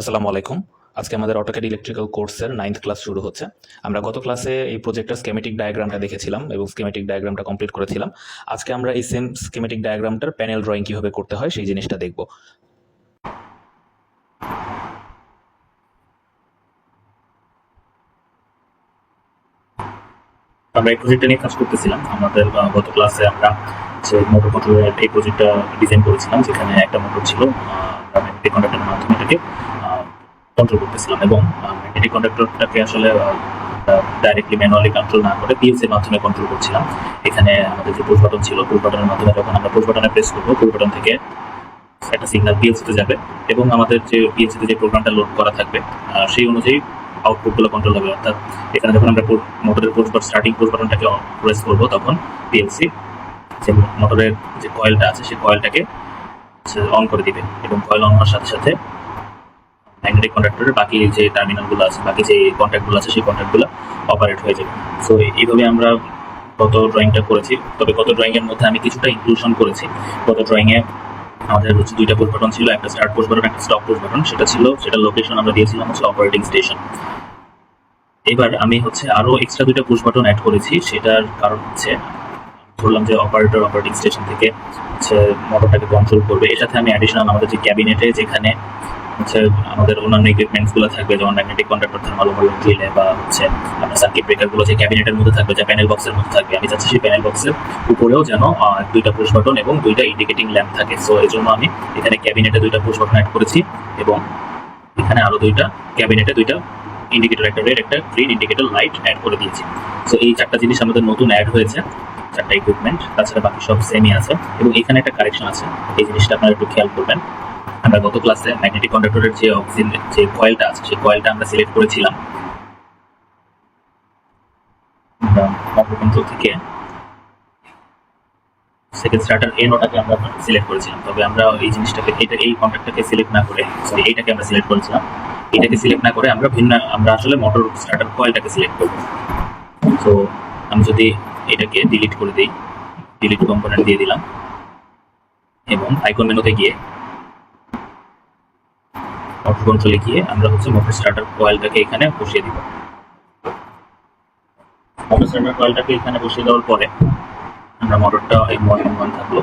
আসসালামু আলাইকুম। আজকে আমাদের অটোক্যাড ইলেকট্রিক্যাল কোর্সের 9th ক্লাস শুরু হচ্ছে। আমরা গত ক্লাসে এই প্রজেক্টের স্কিমেটিক ডায়াগ্রামটা দেখেছিলাম এবং স্কিমেটিক ডায়াগ্রামটা কমপ্লিট করেছিলাম। আজকে আমরা এই সেম স্কিমেটিক ডায়াগ্রামটার প্যানেল ড্রয়িং কিভাবে করতে হয় সেই জিনিসটা দেখব। আমরা এই প্রজেক্টটা নিয়ে কাজ করতেছিলাম। আমাদের গত ক্লাসে আমরা যে মোটর কন্ট্রোলের এই প্রজেক্টটা ডিজাইন করেছিলাম, যেখানে একটা মোটর ছিল, আমরা ম্যাগনেটিক কন্ডাক্টরের মাধ্যমে এটাকে কন্ট্রোল করতেছিলাম এবং ম্যাগনেটিক কন্ডাক্টরটাকে আসলে ডাইরেক্টলি ম্যানুয়ালি কন্ট্রোল না করে পিএলসির মাধ্যমে কন্ট্রোল করছিলাম। এখানে আমাদের যে পুশ বাটন ছিল, পুশ বাটনের মাধ্যমে যখন আমরা পুশ বাটনে প্রেস করবো, পুশ বাটন থেকে একটা সিগন্যাল পিএলসিতে যাবে এবং আমাদের যে পিএলসিতে যে প্রোগ্রামটা লোড করা থাকবে সেই অনুযায়ী আউটপুটগুলো কন্ট্রোল হবে। অর্থাৎ এখানে যখন আমরা মোটরের পুশ বাটন স্টার্টিং পুশ বাটনটাকে প্রেস করবো, তখন পিএলসি যে মোটরের যে কয়েলটা আছে সেই কয়েলটাকে অন করে দিবে এবং কয়েল অন হওয়ার সাথে সাথে ম্যাগনেটিক কন্ডাক্টরের বাকি যে টার্মিনালগুলো আছে, বাকি যে কন্ট্যাক্টগুলো আছে, সেই কন্ট্যাক্টগুলো অপারেট হয়ে যাবে। সো এইভাবে আমরা গত ড্রয়িংটা করেছি। তবে গত ড্রয়িংয়ের মধ্যে আমি কিছুটা ইনক্লুশন করেছি। গত ড্রয়িংয়ে আমাদের হচ্ছে দুইটা পুশ বাটন ছিল, একটা স্টার্ট পুশ বাটন, একটা স্টপ পুশ বাটন। সেটা লোকেশন আমরা দিয়েছিলাম হচ্ছে অপারেটিং স্টেশন। এবার আমি হচ্ছে আরো এক্সট্রা দুইটা পুশ বাটন অ্যাড করেছি। সেটার কারণ হচ্ছে ধরলাম যে অপারেটর অপারেটিং স্টেশন থেকে হচ্ছে মোটরটাকে কন্ট্রোল করবে। এর সাথে আমি অ্যাডিশনাল আমাদের যে ক্যাবিনেটে যেখানে হচ্ছে আমাদের অন্যান্য ইকুইপমেন্টসগুলো থাকবে, যেমন magnetic conductor, thermal overload relay বা হচ্ছে আপনার সার্কিট ব্রেকারগুলো যে ক্যাবিনেটের মধ্যে থাকবে, যে প্যানেল বক্সের মধ্যে থাকবে, আমি চাচ্ছি সেই প্যানেল বক্সের উপরেও যেন দুইটা পুশ বাটন এবং দুইটা ইন্ডিকেটিং ল্যাম্প থাকে। সো এই জন্য আমি এখানে ক্যাবিনেটে দুইটা পুশ বাটন অ্যাড করেছি এবং এখানে আরো দুইটা ক্যাবিনেটে দুইটা ইন্ডিকেটর, একটা রেড একটা গ্রিন ইন্ডিকেটর লাইট অ্যাড করে দিয়েছি। সো এই চারটা জিনিস আমাদের নতুন অ্যাড হয়েছে, চারটা ইকুইপমেন্ট। তাছাড়া বাকি সব সেমই আছে এবং এখানে একটা কারেকশন আছে, এই জিনিসটা আপনারা একটু খেয়াল করবেন। আমরা গত ক্লাসে ম্যাগনেটিক কন্ডাক্টরের যে যে কয়েলটা আছে, সেই কয়েলটা আমরা সিলেক্ট করেছিলাম মোটর কন্ট্রোল থেকে। সেকেন্ড স্টার্টার এ নোটাকে আমরা সিলেক্ট করেছিলাম, তবে আমরা এই জিনিসটাকে এই কন্ট্যাক্টটাকে সিলেক্ট না করে, সরি এইটাকে আমরা সিলেক্ট করেছিলাম। এটাকে সিলেক্ট না করে আমরা আসলে মোটর স্টার্টার কয়েলটাকে সিলেক্ট করব। তো আমি যদি এটাকে ডিলিট করে দিই, ডিলিট কম্পোনেন্ট দিয়ে দিলাম এবং আইকন মেনুতে গিয়ে মোটর কন্ট্রোলে গিয়ে আমরা হচ্ছে মোটর স্টার্টার কয়েলটাকে এখানে বসিয়ে দিব। মোটর স্টার্টার কয়েলটাকে এখানে বসিয়ে দেওয়ার পরে আমরা মোটরটা এই মডেল 1 থাকলো,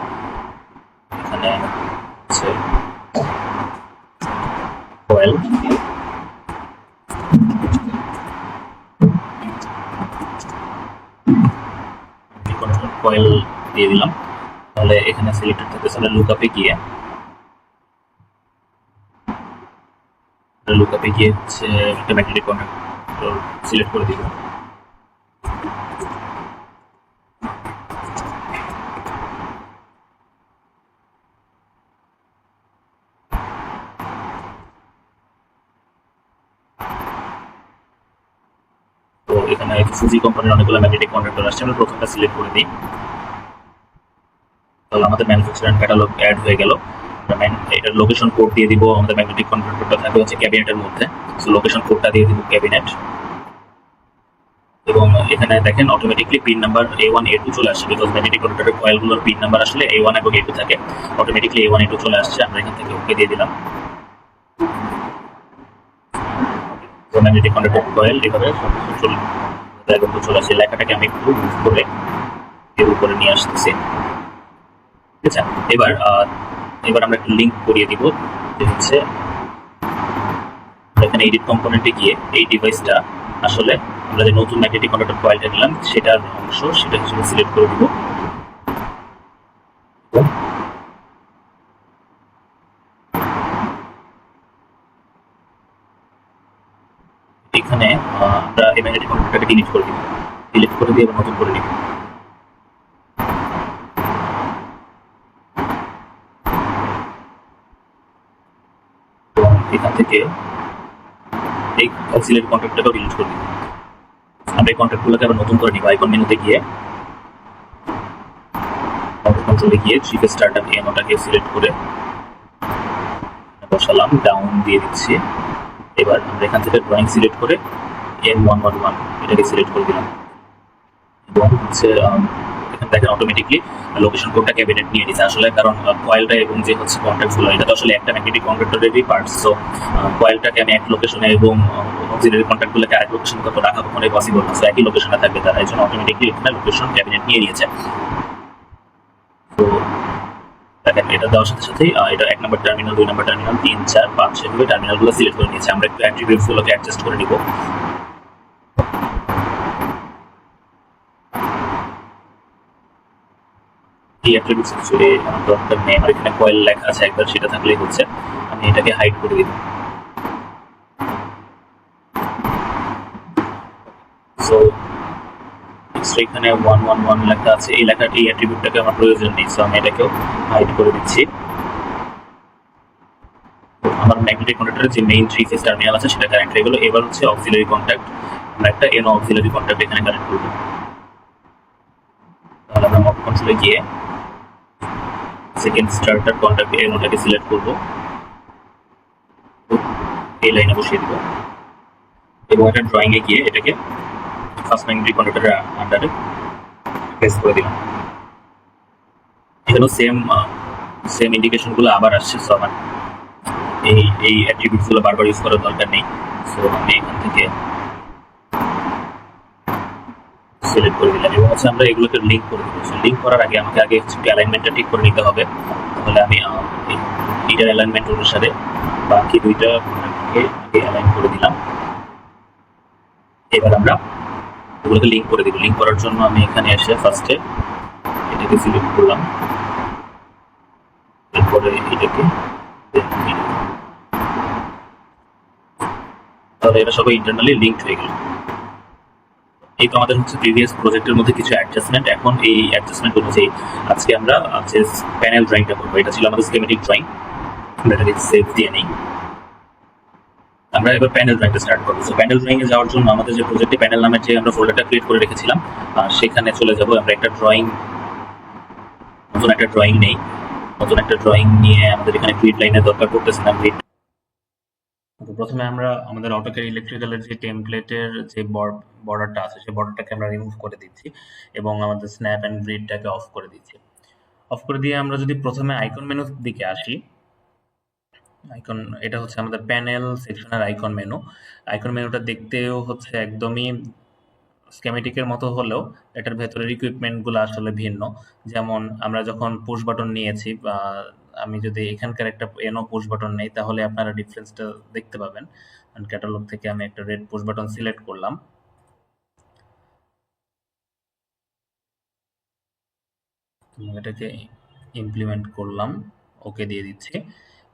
এখানে হচ্ছে কয়েল, কয়েল দিয়ে দিলাম। তাহলে এখানে সিলেক্টেড থাকবে, তাহলে লুকআপে গিয়ে হচ্ছে একটা ম্যাগনেটিক কন্ডাক্টর সিলেক্ট করে দিব। তো এখানে ফুজি কোম্পানির অনেকগুলো ম্যাগনেটিক কন্ডাক্টর আসছে, আমরা প্রথমটা সিলেক্ট করে দিই। তাহলে আমাদের ম্যানুফ্যাকচারার ক্যাটালগ অ্যাড হয়ে গেল। এটার লোকেশন কোড দিয়ে দিব। আমাদের ম্যাগনেটিক কন্ডাক্টরটা থাকবে হচ্ছে ক্যাবিনেটের মধ্যে, সো লোকেশন কোডটা দিয়ে দিব ক্যাবিনেট। এবং এখানে দেখেন automatically pin number A1 A2 চলে আসছে, বিকজ ম্যাগনেটিক কন্ডাক্টরের কয়েলগুলোর পিন নাম্বার আসলে A1 এবং A2 থাকে। অটোমেটিকলি A1 A2 চলে আসছে, আমরা এখান থেকে ওকে দিয়ে দিলাম। তো ম্যাগনেটিক কন্ডাক্টর কয়েল এভাবে চলে আসছে। লেখাটাকে আমি একটু মুভ করে এর উপরে নিয়ে আসতেছি। ঠিক আছে, এবার আমরা একটা লিঙ্ক করিয়ে দিব, যে হচ্ছে এখানে এডিট কম্পোনেন্টে গিয়ে এই ডিভাইসটা আসলে আমরা যে নতুন ম্যাগনেটিক কন্ডাক্টর কয়েলটা নিলাম সেটার অংশ, সেটা হিসেবে সিলেক্ট করে দিব। এখানে আমরা এই ম্যাগনেটিক কন্ডাক্টরটাকে ডিলিট করে দিব, ডিলিট করে দিয়ে আবার নতুন করে নিব। এখান থেকে এই অক্সিলারি কন্ট্যাক্টটাকেও ডিলিট করে দিব। আমরা এই কন্ট্যাক্টগুলোকে আবার নতুন করে নিব। আইকন মেনুতে গিয়ে মোটর কন্ট্রোলে গিয়ে থ্রি ফেজ স্টার্টার এনোটাকে সিলেক্ট করে বসালাম, ডাউন দিয়ে দিচ্ছি। এবার আমরা এখান থেকে ড্রয়িং সিলেক্ট করে M111 এটাকে সিলেক্ট করে দিলাম এবং হচ্ছে এখানে দেখেন অটোমেটিকলি লোকেশন কোডটা ক্যাবিনেট নিয়ে নিচ্ছে আসলে, কারণ কয়েলটা এবং যে হচ্ছে কন্ট্যাক্টগুলো এটা তো আসলে একটা ম্যাগনেটিক কন্ডাক্টরেরই পার্টস। সো কয়েলটাকে আমি এক লোকেশনে এবং অক্সিলারি কন্ট্যাক্টগুলোকে আরেক লোকেশনে কত রাখা কখনোই পসিবল না। সো একই লোকেশনে থাকবে তারা, এই জন্য অটোমেটিকলি এখানে লোকেশন ক্যাবিনেট নিয়ে নিয়েছে। তো দেখেন এটা দেওয়ার সাথে সাথেই এটা 1 নম্বর টার্মিনাল, 2 নম্বর টার্মিনাল, 3, 4, 5 সেভাবে টার্মিনালগুলো সিলেক্ট করে নিয়েছে। আমরা একটু অ্যাট্রিবিউটসগুলোকে অ্যাডজাস্ট করে নিব। এই অ্যাট্রিবিউটস অ্যাকচুয়ালি দরকার নেই, আমার এখানে কয়েল লেখা আছে একবার, সেটা থাকলেই হচ্ছে। আমি এটাকে হাইড করে দিব। সো এখানে 111 লেখা আছে, এই লেখাটি এই অ্যাট্রিবিউটটাকে আমার প্রয়োজন নেই। সো আমি এটাকেও হাইড করে দিচ্ছি। আমার ম্যাগনেটিক কন্ডাক্টরের যে মেইন 3 ফেজ টার্মিনাল আছে সেটা কানেক্ট হয়ে গেল। এবার হচ্ছে অক্সিলারি কন্ট্যাক্ট, আমরা একটা এনো অক্সিলারি কন্ট্যাক্ট এখানে কানেক্ট করব। তাহলে আমরা মড কন্ট্রোলে গিয়ে সেকেন্ড স্টার্টার কন্ট্যাক্ট এনোটাকে সিলেক্ট করব, এই লাইনে বসিয়ে দিব এবং এটা ড্রয়িং এ গিয়ে এটাকে ফার্স্ট ম্যাগনেটিক কন্ডাক্টরের আন্ডারে প্লেস করে দিলাম। এখানেও সেম ইন্ডিকেশনগুলো আবার আসছে। সো আমার এই অ্যাট্রিবিউটসগুলো বারবার ইউজ করার দরকার নেই। সো আমি এখান থেকে সিলেক্ট করে দিলাম এবং হচ্ছে আমরা এগুলোকে লিঙ্ক করে দেবো। লিঙ্ক করার আগে আমাকে আগে হচ্ছে অ্যালাইনমেন্টটা ঠিক করে নিতে হবে। তাহলে আমি এইটার অ্যালাইনমেন্ট অনুসারে বাকি দুইটা প্রোডাক্টকে আগে অ্যালাইন করে দিলাম। এবার আমরা এগুলোকে লিঙ্ক করে দিব। লিঙ্ক করার জন্য আমি এখানে এসে ফার্স্টে এটাকে সিলেক্ট করলাম, এরপরে এটাকে, তাহলে এটা সবাই ইন্টারনালি লিঙ্কড হয়ে গেল। এই তো আমাদের হচ্ছে প্রিভিয়াস প্রজেক্টের মধ্যে কিছু অ্যাডজাস্টমেন্ট। এখন এই অ্যাডজাস্টমেন্ট অনুযায়ী আজকে আমরা যে প্যানেল ড্রয়িংটা করবো, এটা ছিল আমাদের স্কিমেটিক ড্রয়িং, আমরা এটাকে সেভ দিয়ে নিই। আমরা এবার প্যানেল ড্রয়িংটা স্টার্ট করবো। সো প্যানেল ড্রয়িং এ যাওয়ার জন্য আমাদের যে প্রজেক্টে প্যানেল নামের যে আমরা ফোল্ডারটা ক্রিয়েট করে রেখেছিলাম সেখানে চলে যাব। আমরা একটা ড্রয়িং, নতুন একটা ড্রয়িং নেই, নতুন একটা ড্রয়িং নিয়ে আমাদের এখানে গ্রিড লাইনের দরকার পড়তেছে না। গ্রিড প্রথমে আমরা আমাদের অটোক্যাড ইলেকট্রিক্যালের যে টেমপ্লেটের যে বর্ডারটা আছে সেই বর্ডারটাকে আমরা রিমুভ করে দিচ্ছি এবং আমাদের স্ন্যাপ অ্যান্ড গ্রিডটাকে অফ করে দিচ্ছি। অফ করে দিয়ে আমরা যদি প্রথমে আইকন মেনুর দিকে আসি, আইকন, এটা হচ্ছে আমাদের প্যানেল সেকশনের আইকন মেনু। আইকন মেনুটা দেখতেও হচ্ছে একদমই স্কেমেটিকের মতো হলেও এটার ভেতরের ইকুইপমেন্টগুলো আসলে ভিন্ন। যেমন আমরা যখন পুশ বাটন নিয়েছি, আমি যদি এখানকার একটা এনো পুশ বাটন নেই তাহলে আপনারা ডিফারেন্সটা দেখতে পাবেন। ক্যাটালগ থেকে আমি একটা রেড পুশ বাটন সিলেক্ট করলাম, এটাকে ইমপ্লিমেন্ট করলাম, ওকে দিয়ে দিচ্ছি।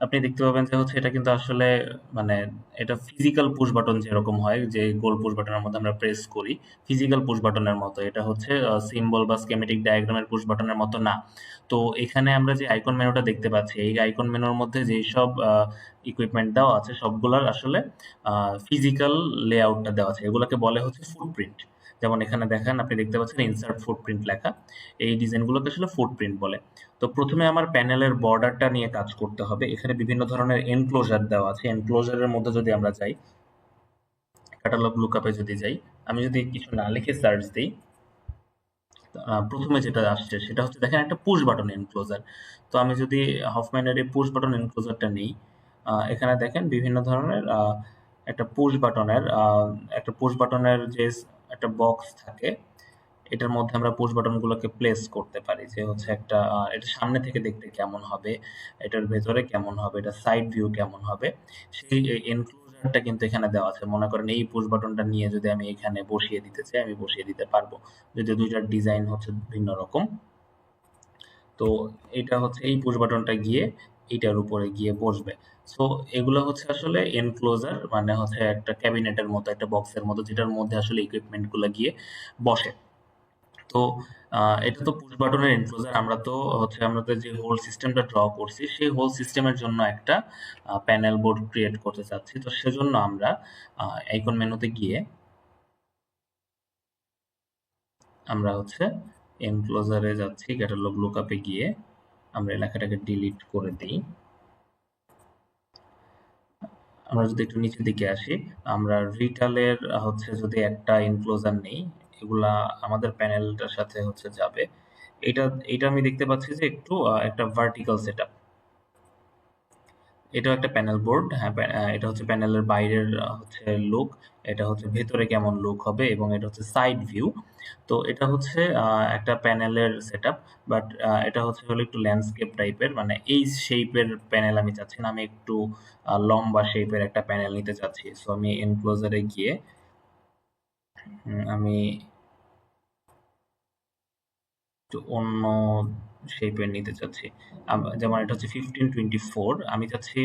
আপনি দেখতে পাবেন যে হচ্ছে এটা কিন্তু আসলে মানে এটা ফিজিক্যাল পুশ বাটন যেরকম হয়, যে গোল পুশ বাটনের মধ্যে আমরা প্রেস করি, ফিজিক্যাল পুশ বাটনের মতো। এটা হচ্ছে সিম্বল বা স্কেমেটিক ডায়াগ্রামের পুশ বাটনের মতো না। তো এখানে আমরা যে আইকন মেনুটা দেখতে পাচ্ছি, এই আইকন মেনুর মধ্যে যেই সব ইকুইপমেন্ট দেওয়া আছে সবগুলার আসলে ফিজিক্যাল লেআউটটা দেওয়া আছে, এগুলোকে বলে হচ্ছে ফুটপ্রিন্ট। যেমন এখানে দেখেন, আপনি দেখতে পাচ্ছেন ইনসার্ট ফুটপ্রিন্ট লেখা, এই ডিজাইনগুলোকে আসলে ফুটপ্রিন্ট বলে। তো প্রথমে আমার প্যানেলের বর্ডারটা নিয়ে কাজ করতে হবে। এখানে বিভিন্ন ধরনের এনক্লোজার দেওয়া আছে। এনক্লোজারের মধ্যে যদি আমরা যাই, ক্যাটালগ লুকআপে যদি যাই, আমি যদি কিছু না লিখে সার্চ দিই, প্রথমে যেটা আসছে সেটা হচ্ছে দেখেন একটা পুশ বাটন এনক্লোজার। তো আমি যদি হফম্যানের এই পুশ বাটন এনক্লোজারটা নিই, এখানে দেখেন বিভিন্ন ধরনের একটা পুশ বাটনের যে একটা বক্স থাকে, এটার মধ্যে আমরা পুশ বাটনগুলোকে প্লেস করতে পারি। যে হচ্ছে একটা এটা সামনে থেকে দেখতে কেমন হবে, এটার ভেতরে কেমন হবে, এটা সাইড ভিউ কেমন হবে, সেই এনক্লোজারটা কিন্তু এখানে দেওয়া আছে। মনে করেন এই পুশ বাটনটা নিয়ে যদি আমি এখানে বসিয়ে দিতে চাই, আমি বসিয়ে দিতে পারবো, যদি দুইটার ডিজাইন হচ্ছে ভিন্ন রকম। তো এটা হচ্ছে এই পুশ বাটনটা গিয়ে এইটার উপরে গিয়ে বসবে। সো এগুলো হচ্ছে আসলে এনক্লোজার, মানে হচ্ছে একটা ক্যাবিনেটের মতো, একটা বক্সের মতো, যেটার মধ্যে আসলে ইকুইপমেন্ট গুলো গিয়ে বসে। তো এটা তো পুশ বাটনের এনক্লোজার। আমরা তো হচ্ছে আমাদের যে হোল সিস্টেমটা ড্র করছি সেই হোল সিস্টেমের জন্য একটা প্যানেল বোর্ড ক্রিয়েট করতে চাচ্ছি। তো সেজন্য আমরা আইকন মেনুতে গিয়ে আমরা হচ্ছে এনক্লোজারে যাচ্ছি, ক্যাটালগ লুকআপে গিয়ে আমরা লেখাটাকে ডিলিট করে দিই। আমরা যদি একটু নিচের দিকে আসি, আমরা রিটালের হচ্ছে যদি একটা এনক্লোজার নেই, এগুলা আমাদের প্যানেলটার সাথে হচ্ছে যাবে। এটা এটা আমি দেখতে পাচ্ছি যে একটু একটা ভার্টিক্যাল সেটআপ। এটাও একটা প্যানেল বোর্ড। হ্যাঁ, এটা হচ্ছে প্যানেলের বাইরের হচ্ছে লুক। এটা হচ্ছে ভেতরে কেমন লুক হবে এবং এটা হচ্ছে সাইড ভিউ। তো এটা হচ্ছে একটা প্যানেলের সেটআপ। বাট এটা হচ্ছে হলো একটু ল্যান্ডস্কেপ টাইপের, মানে এই শেপের প্যানেল আমি চাচ্ছি না। আমি একটু লম্বা শেপের একটা প্যানেল নিতে চাচ্ছি। সো আমি এনক্লোজারে গিয়ে আমি একটু অন্য শেপের নিতে চাচ্ছি। যেমন এটা হচ্ছে 1524। আমি চাচ্ছি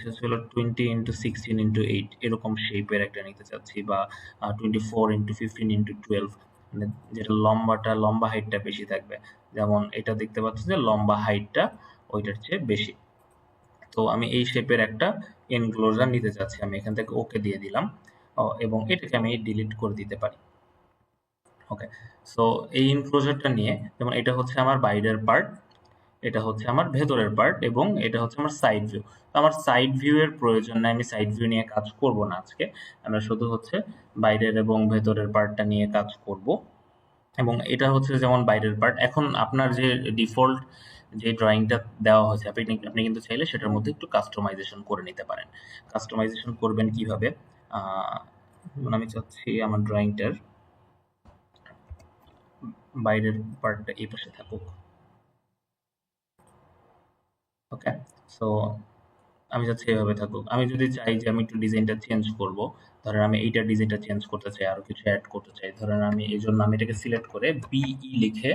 হচ্ছে হলো 20x16x8 এরকম শেপের একটা নিতে চাচ্ছি, বা 24x15x12, মানে যেটা লম্বা হাইটটা বেশি থাকবে। যেমন এটা দেখতে পাচ্ছি যে লম্বা হাইটটা ওইটার চেয়ে বেশি। তো আমি এই শেপের একটা এনক্লোজার নিতে চাচ্ছি। আমি এখান থেকে ওকে দিয়ে দিলাম। এবং এটাকে আমি ডিলিট করে দিতে পারি। ওকে। সো এই এনক্লোজারটা নিয়ে, যেমন এটা হচ্ছে আমার বাইরের পার্ট, এটা হচ্ছে আমার ভেতরের পার্ট এবং এটা হচ্ছে আমার সাইড ভিউ। তো আমার সাইড ভিউ এর প্রয়োজন নাই, আমি সাইড ভিউ নিয়ে কাজ করব না আজকে। আমরা শুধু হচ্ছে বাইরের এবং ভেতরের পার্টটা নিয়ে কাজ করব। এবং এটা হচ্ছে যেমন বাইরের পার্ট। এখন আপনার যে ডিফল্ট যে ড্রয়িংটা দেওয়া হয়েছে, আপনি কিন্তু চাইলে সেটার মধ্যে একটু কাস্টমাইজেশন করে নিতে পারেন। কাস্টমাইজেশন করবেন কিভাবে? যেমন আমি চাচ্ছি আমার ড্রয়িংটার বাইরের পার্টটা এই পাশে থাকুক। ওকে। সো আমি চাচ্ছি এভাবে থাকুক। আমি যদি চাই যে আমি একটু ডিজাইনটা চেঞ্জ করব, ধরেন আমি এইটার ডিজাইনটা চেঞ্জ করতে চাই, আরো কিছু অ্যাড করতে চাই, ধরেন আমি এই জন্য আমি এটাকে সিলেক্ট করে বিই লিখে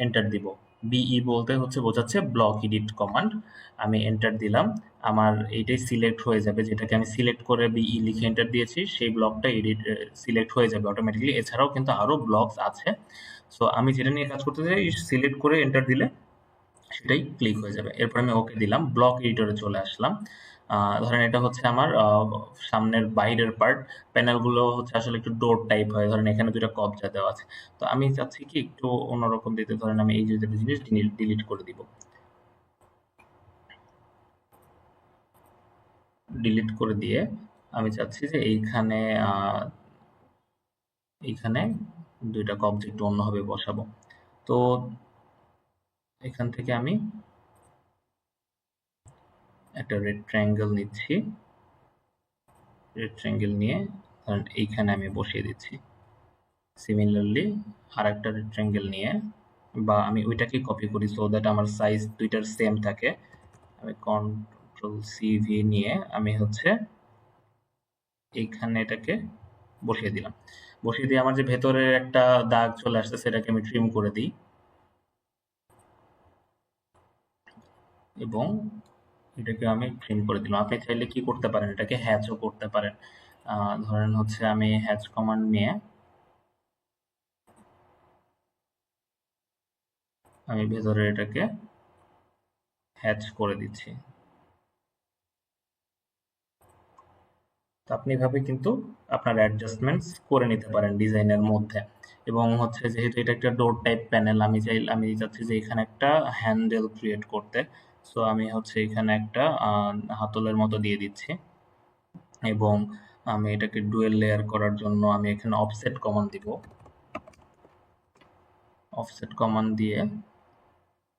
এন্টার দিব। বিই বলতে হচ্ছে বোঝাচ্ছে ব্লক এডিট কমান্ড। আমি এন্টার দিলাম। আমার এইটাই সিলেক্ট হয়ে যাবে, যেটাকে আমি সিলেক্ট করে বিই লিখে এন্টার দিয়েছি সেই ব্লকটা সিলেক্ট হয়ে যাবে অটোমেটিক্যালি। এছাড়াও কিন্তু আরো ব্লকস আছে। সো আমি যেটা নিয়ে কাজ করতে চাই সিলেক্ট করে এন্টার দিলে সেটাই ক্লিক হয়ে যাবে। এরপর আমি ওকে দিলাম, ব্লক এডিটরে চলে আসলাম। ধরেন এটা হচ্ছে আমার সামনের বাইরের পার্ট। প্যানেলগুলো হচ্ছে আসলে একটু ডোর টাইপ হয়, ধরেন এখানে দুইটা কবজা দেওয়া আছে। তো আমি চাচ্ছি কি একটু অন্যরকম দিতে, ধরেন আমি এই যে দুটো জিনিস ডিলিট করে দিব। ডিলিট করে দিয়ে আমি চাচ্ছি যে এইখানে দুইটা কবজা একটু অন্যভাবে বসাবো। তো এখান থেকে আমি একটা রেড ট্রায়াঙ্গেল নিচ্ছি। রেড ট্রায়াঙ্গেল নিয়ে ধরেন এইখানে আমি বসিয়ে দিচ্ছি। সিমিলারলি আরেকটা রেক্ট্যাঙ্গেল নিয়ে, বা আমি ওইটাকেই কপি করি সো দ্যাট আমার সাইজ দুইটার সেম থাকে। আমি কন্ট্রোল সিভি নিয়ে আমি হচ্ছে এইখানে এটাকে বসিয়ে দিলাম। বসিয়ে দিয়ে আমার যে ভেতরের একটা দাগ চলে আসছে সেটাকে আমি ট্রিম করে দিই এবং এটাকে আমি ট্রিম করে দিলাম। আপনি চাইলে কি করতে পারেন, এটাকে হ্যাচও করতে পারেন। ধরেন হচ্ছে আমি হ্যাচ কমান্ড নিয়ে আমি ভেতরে এটাকে হ্যাচ করে দিচ্ছি। তো আপনি এভাবে কিন্তু আপনার অ্যাডজাস্টমেন্টস করে নিতে পারেন ডিজাইনের মধ্যে। এবং হচ্ছে যেহেতু এটা একটা ডোর টাইপ প্যানেল, আমি চাচ্ছি যে এখানে একটা হ্যান্ডেল ক্রিয়েট করতে। সো আমি হচ্ছে এখানে একটা হাতলের মতো দিয়ে দিচ্ছি এবং আমি এটাকে ডুয়েল লেয়ার করার জন্য আমি এখানে অফসেট কমান্ড দিব। অফসেট কমান্ড দিয়ে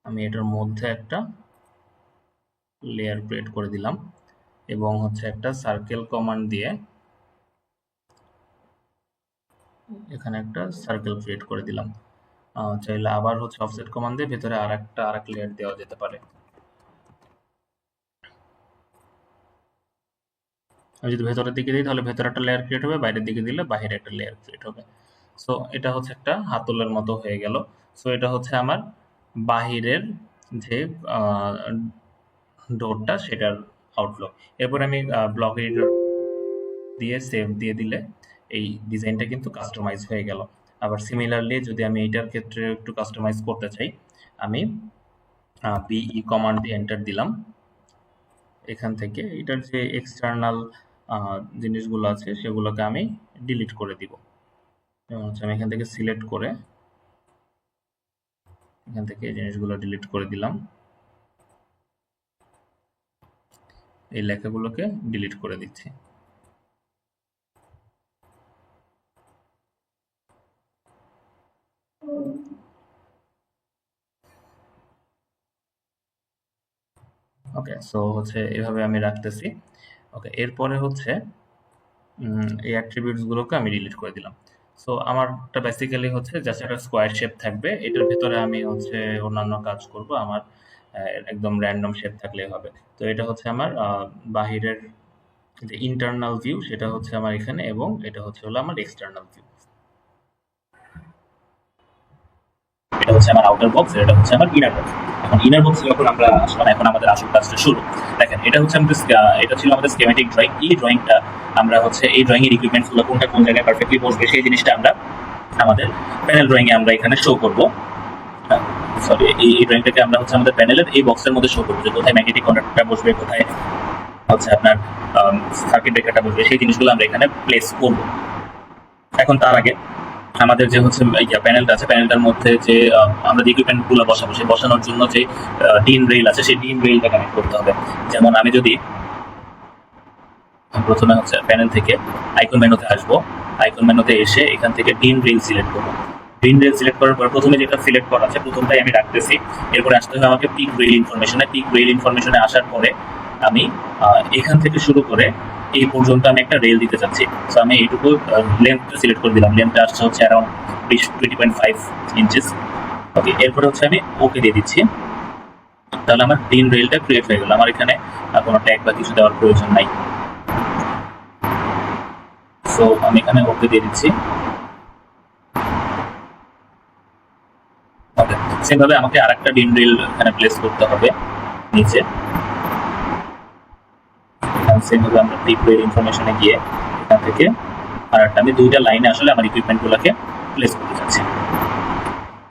আমি এটার মধ্যে একটা লেয়ার ক্রিয়েট করে দিলাম এবং হচ্ছে একটা সার্কেল কমান্ড দিয়ে এখানে একটা সার্কেল ক্রিয়েট করে দিলাম। চাইলে আবার হচ্ছে অফসেট কমান্ড দিয়ে ভেতরে আরেক লেয়ার দেওয়া যেতে পারে। আমি যদি ভেতরের দিকে দিই তাহলে ভেতরে একটা লেয়ার ক্রিয়েট হবে, বাইরের দিকে দিলে বাইরে একটা লেয়ার ক্রিয়েট হবে। সো এটা হচ্ছে একটা হাতলের মতো হয়ে গেল। সো এটা হচ্ছে আমার বাহিরের যে ডোরটা সেটার আউটলুক। এরপর আমি ব্লক এডিটর দিয়ে সেভ দিয়ে দিলে এই ডিজাইনটা কিন্তু কাস্টমাইজ হয়ে গেল। আবার সিমিলারলি যদি আমি এইটার ক্ষেত্রে একটু কাস্টমাইজ করতে চাই, আমি বিই কমান্ড দিয়ে এন্টার দিলাম। এখান থেকে এটার যে এক্সটার্নাল জিনিসগুলো আছে সেগুলোকে আমি ডিলিট করে দিব। যেমন হচ্ছে আমি এখান থেকে সিলেক্ট করে এখান থেকে এই জিনিসগুলো ডিলিট করে দিলাম। এই লেখাগুলোকে ডিলিট করে দিচ্ছি। সো হচ্ছে এভাবে আমি রাখতেছি। ওকে, এরপরে হচ্ছে এই অ্যাট্রিবিউটস গুলোকে আমি ডিলিট করে দিলাম। সো আমারটা বেসিক্যালি হচ্ছে জাস্ট একটা স্কোয়ার শেপ থাকবে, এটার ভেতরে আমি হচ্ছে অন্যান্য কাজ করব। আমার একদম র্যান্ডম শেপ থাকলেই হবে। তো এটা হচ্ছে আমার বাহিরের যে ইন্টারনাল ভিউ, সেটা হচ্ছে আমার এখানে, এবং এটা হচ্ছে হলো আমার এক্সটার্নাল ভিউ। এটা হচ্ছে আমার আউটার বক্স, এটা হচ্ছে আমার ইনার বক্স। এখন ইনার বক্স যখন আমরা আসলাম, এখন আমাদের আসল কাজটা শুরু। দেখেন, এটা হচ্ছে আমাদের এটা ছিল আমাদের স্কেমেটিক ড্রয়িং। এই ড্রয়িংটা আমরা হচ্ছে এই ড্রয়িং এর ইকুইপমেন্টস গুলো কোনটা কোন জায়গায় পারফেক্টলি বসবে, সেই জিনিসটা আমরা আমাদের প্যানেল ড্রয়িং এ আমরা এখানে শো করব। সরি, এই ড্রয়িংটাকে আমরা হচ্ছে আমাদের প্যানেলের এই বক্সের মধ্যে শো করবো, যে কোথায় ম্যাগনেটিক কন্ডাক্টরটা বসবে, কোথায় হচ্ছে আপনার সার্কিট ব্রেকারটা বসবে, সেই জিনিসগুলো আমরা এখানে প্লেস করব। এখন তার আগে আমাদের যে হচ্ছে প্যানেলটা আছে, প্যানেলটার মধ্যে যে আমরা যে ইকুইপমেন্ট গুলো বসাবো, সেই বসানোর জন্য যে ডিন রেইল আছে, সেই ডিন রেইলটা কানেক্ট করতে হবে। যেমন আমি যদি প্রথমে হচ্ছে প্যানেল থেকে আইকন মেনুতে আসবো, আইকন মেনুতে এসে এখান থেকে ডিন রেইল সিলেক্ট করবো। ডিন রেইল সিলেক্ট করার পর প্রথমে যেটা সিলেক্ট করা আছে প্রথমটাই আমি রাখতেছি। এরপরে আসতে হবে আমাকে পিক রেইল ইনফরমেশনে। পিক রেইল ইনফরমেশনে আসার পরে আমি এখান থেকে শুরু করে এই পর্যন্ত আমি একটা রেল দিতে চাচ্ছি। সো আমি এইটুকু লেন্থটা সিলেক্ট করে দিলাম। লেন্থটা আসছে হচ্ছে অ্যারাউন্ড 20.5 ইঞ্চেস। ওকে, এরপরে হচ্ছে আমি ওকে দিয়ে দিচ্ছি। তাহলে আমার ডিন রেলটা ক্রিয়েট হয়ে গেল। আমার এখানে কোনো ট্যাগ বা কিছু দেওয়ার প্রয়োজন নাই। সো আমি এখানে ওকে দিয়ে দিচ্ছি। ওকে, সেমভাবে আমাকে আরেকটা ডিন রেল এখানে প্লেস করতে হবে নিচে। সেমভাবে আমরা পিক রেল ইনফরমেশনে গিয়ে এখান থেকে আরেকটা, আমি দুইটা লাইনে আসলে আমার ইকুইপমেন্ট গুলোকে প্লেস করতে চাচ্ছি।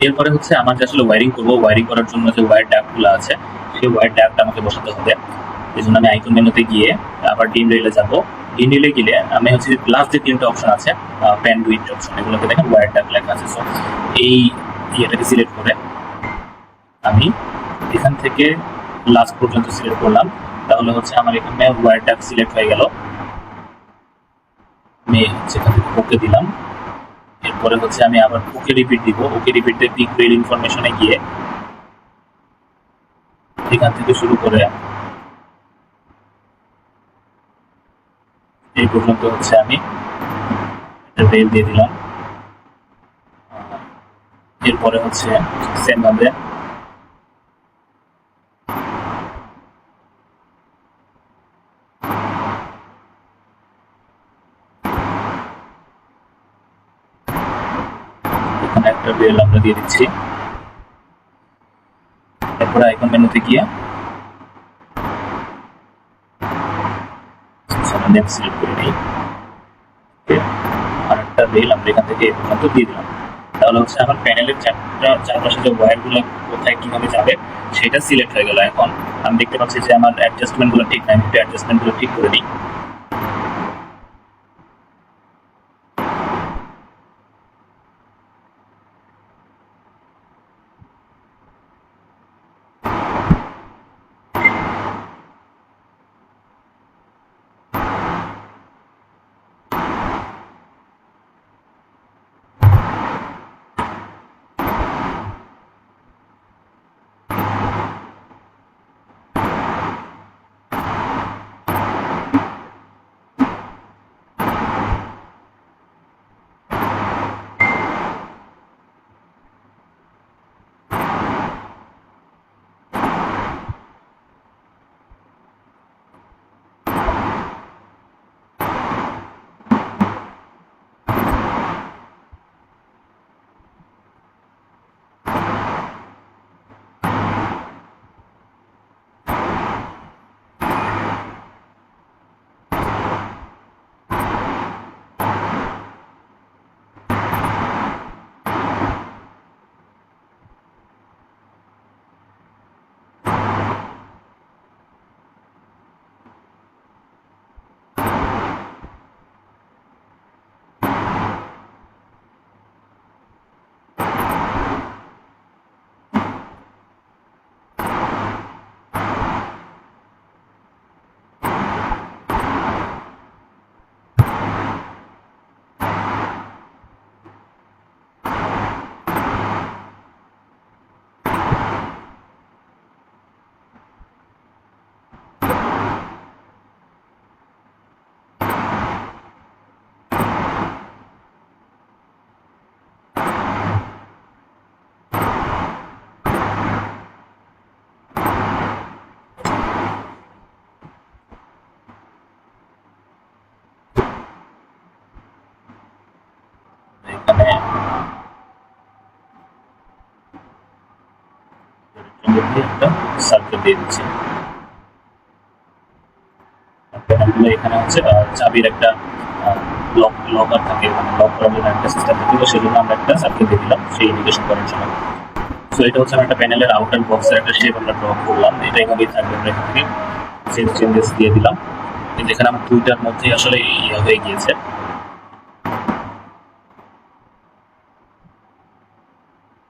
এরপরে হচ্ছে আমার যে আসলে ওয়্যারিং করবো, ওয়্যারিং করার জন্য যে ওয়্যার ট্যাবগুলো আছে, সেই ওয়্যার ট্যাবটা আমাকে বসাতে হবে। এই জন্য আমি আইকন মেনুতে গিয়ে আবার ডিন রেলে যাব। ডিন রেলে গেলে আমি হচ্ছে লাস্ট যে তিনটা অপশন আছে, প্যান উইথ অপশন, এগুলোকে দেখেন ওয়্যার ট্যাব লেখা আছে। সো এই ইয়েটাকে সিলেক্ট করে আমি এখান থেকে লাস্ট পর্যন্ত সিলেক্ট করলাম। তাহলে হচ্ছে আমার এখানে ওয়্যার ট্যাব সিলেক্ট হয়ে গেল। আমি হচ্ছে এখান থেকে ওকে দিলাম। এরপরে হচ্ছে আমি আবার ওকে রিপিট দিব। ওকে রিপিট দিয়ে পিক রেল ইনফরমেশনে গিয়ে এখান থেকে শুরু করে এই পর্যন্ত হচ্ছে আমি রেল দিয়ে দিলাম। এরপরে হচ্ছে সেম ভাবে এখানে একটা রেল আমরা দিয়ে দিচ্ছি। এরপরে আইকন মেনুতে গিয়ে নেম সিলেক্ট করে নিই। আর একটা রেল আমরা এখান থেকে এই পর্যন্ত দিয়ে দিলাম। তাহলে হচ্ছে আমার প্যানেলের চারপাশে যে ওয়্যারগুলো কোথায় কিভাবে যাবে সেটা সিলেক্ট হয়ে গেল। এখন আমি দেখতে পাচ্ছি যে আমার অ্যাডজাস্টমেন্টগুলো ঠিক নাই, আমি একটু অ্যাডজাস্টমেন্টগুলো ঠিক করে নিই। দিয়ে একটা সার্কেল দিয়ে দিচ্ছি। প্যানেলগুলো এখানে হচ্ছে চাবির একটা লকার থাকে, মানে লক করার জন্য একটা সিস্টেম থাকে, তো সেজন্য আমরা একটা সার্কেল দিয়ে দিলাম সেই ইন্ডিকেশন করার জন্য। সো এটা হচ্ছে আমরা একটা প্যানেলের আউটার বক্সের একটা শেপ আমরা ড্র করলাম, এটা এভাবেই থাকবে। আমরা এখান থেকে চেঞ্জেস দিয়ে দিলাম, যেখানে আমার দুইটার মধ্যেই আসলে ইয়ে হয়ে গিয়েছে।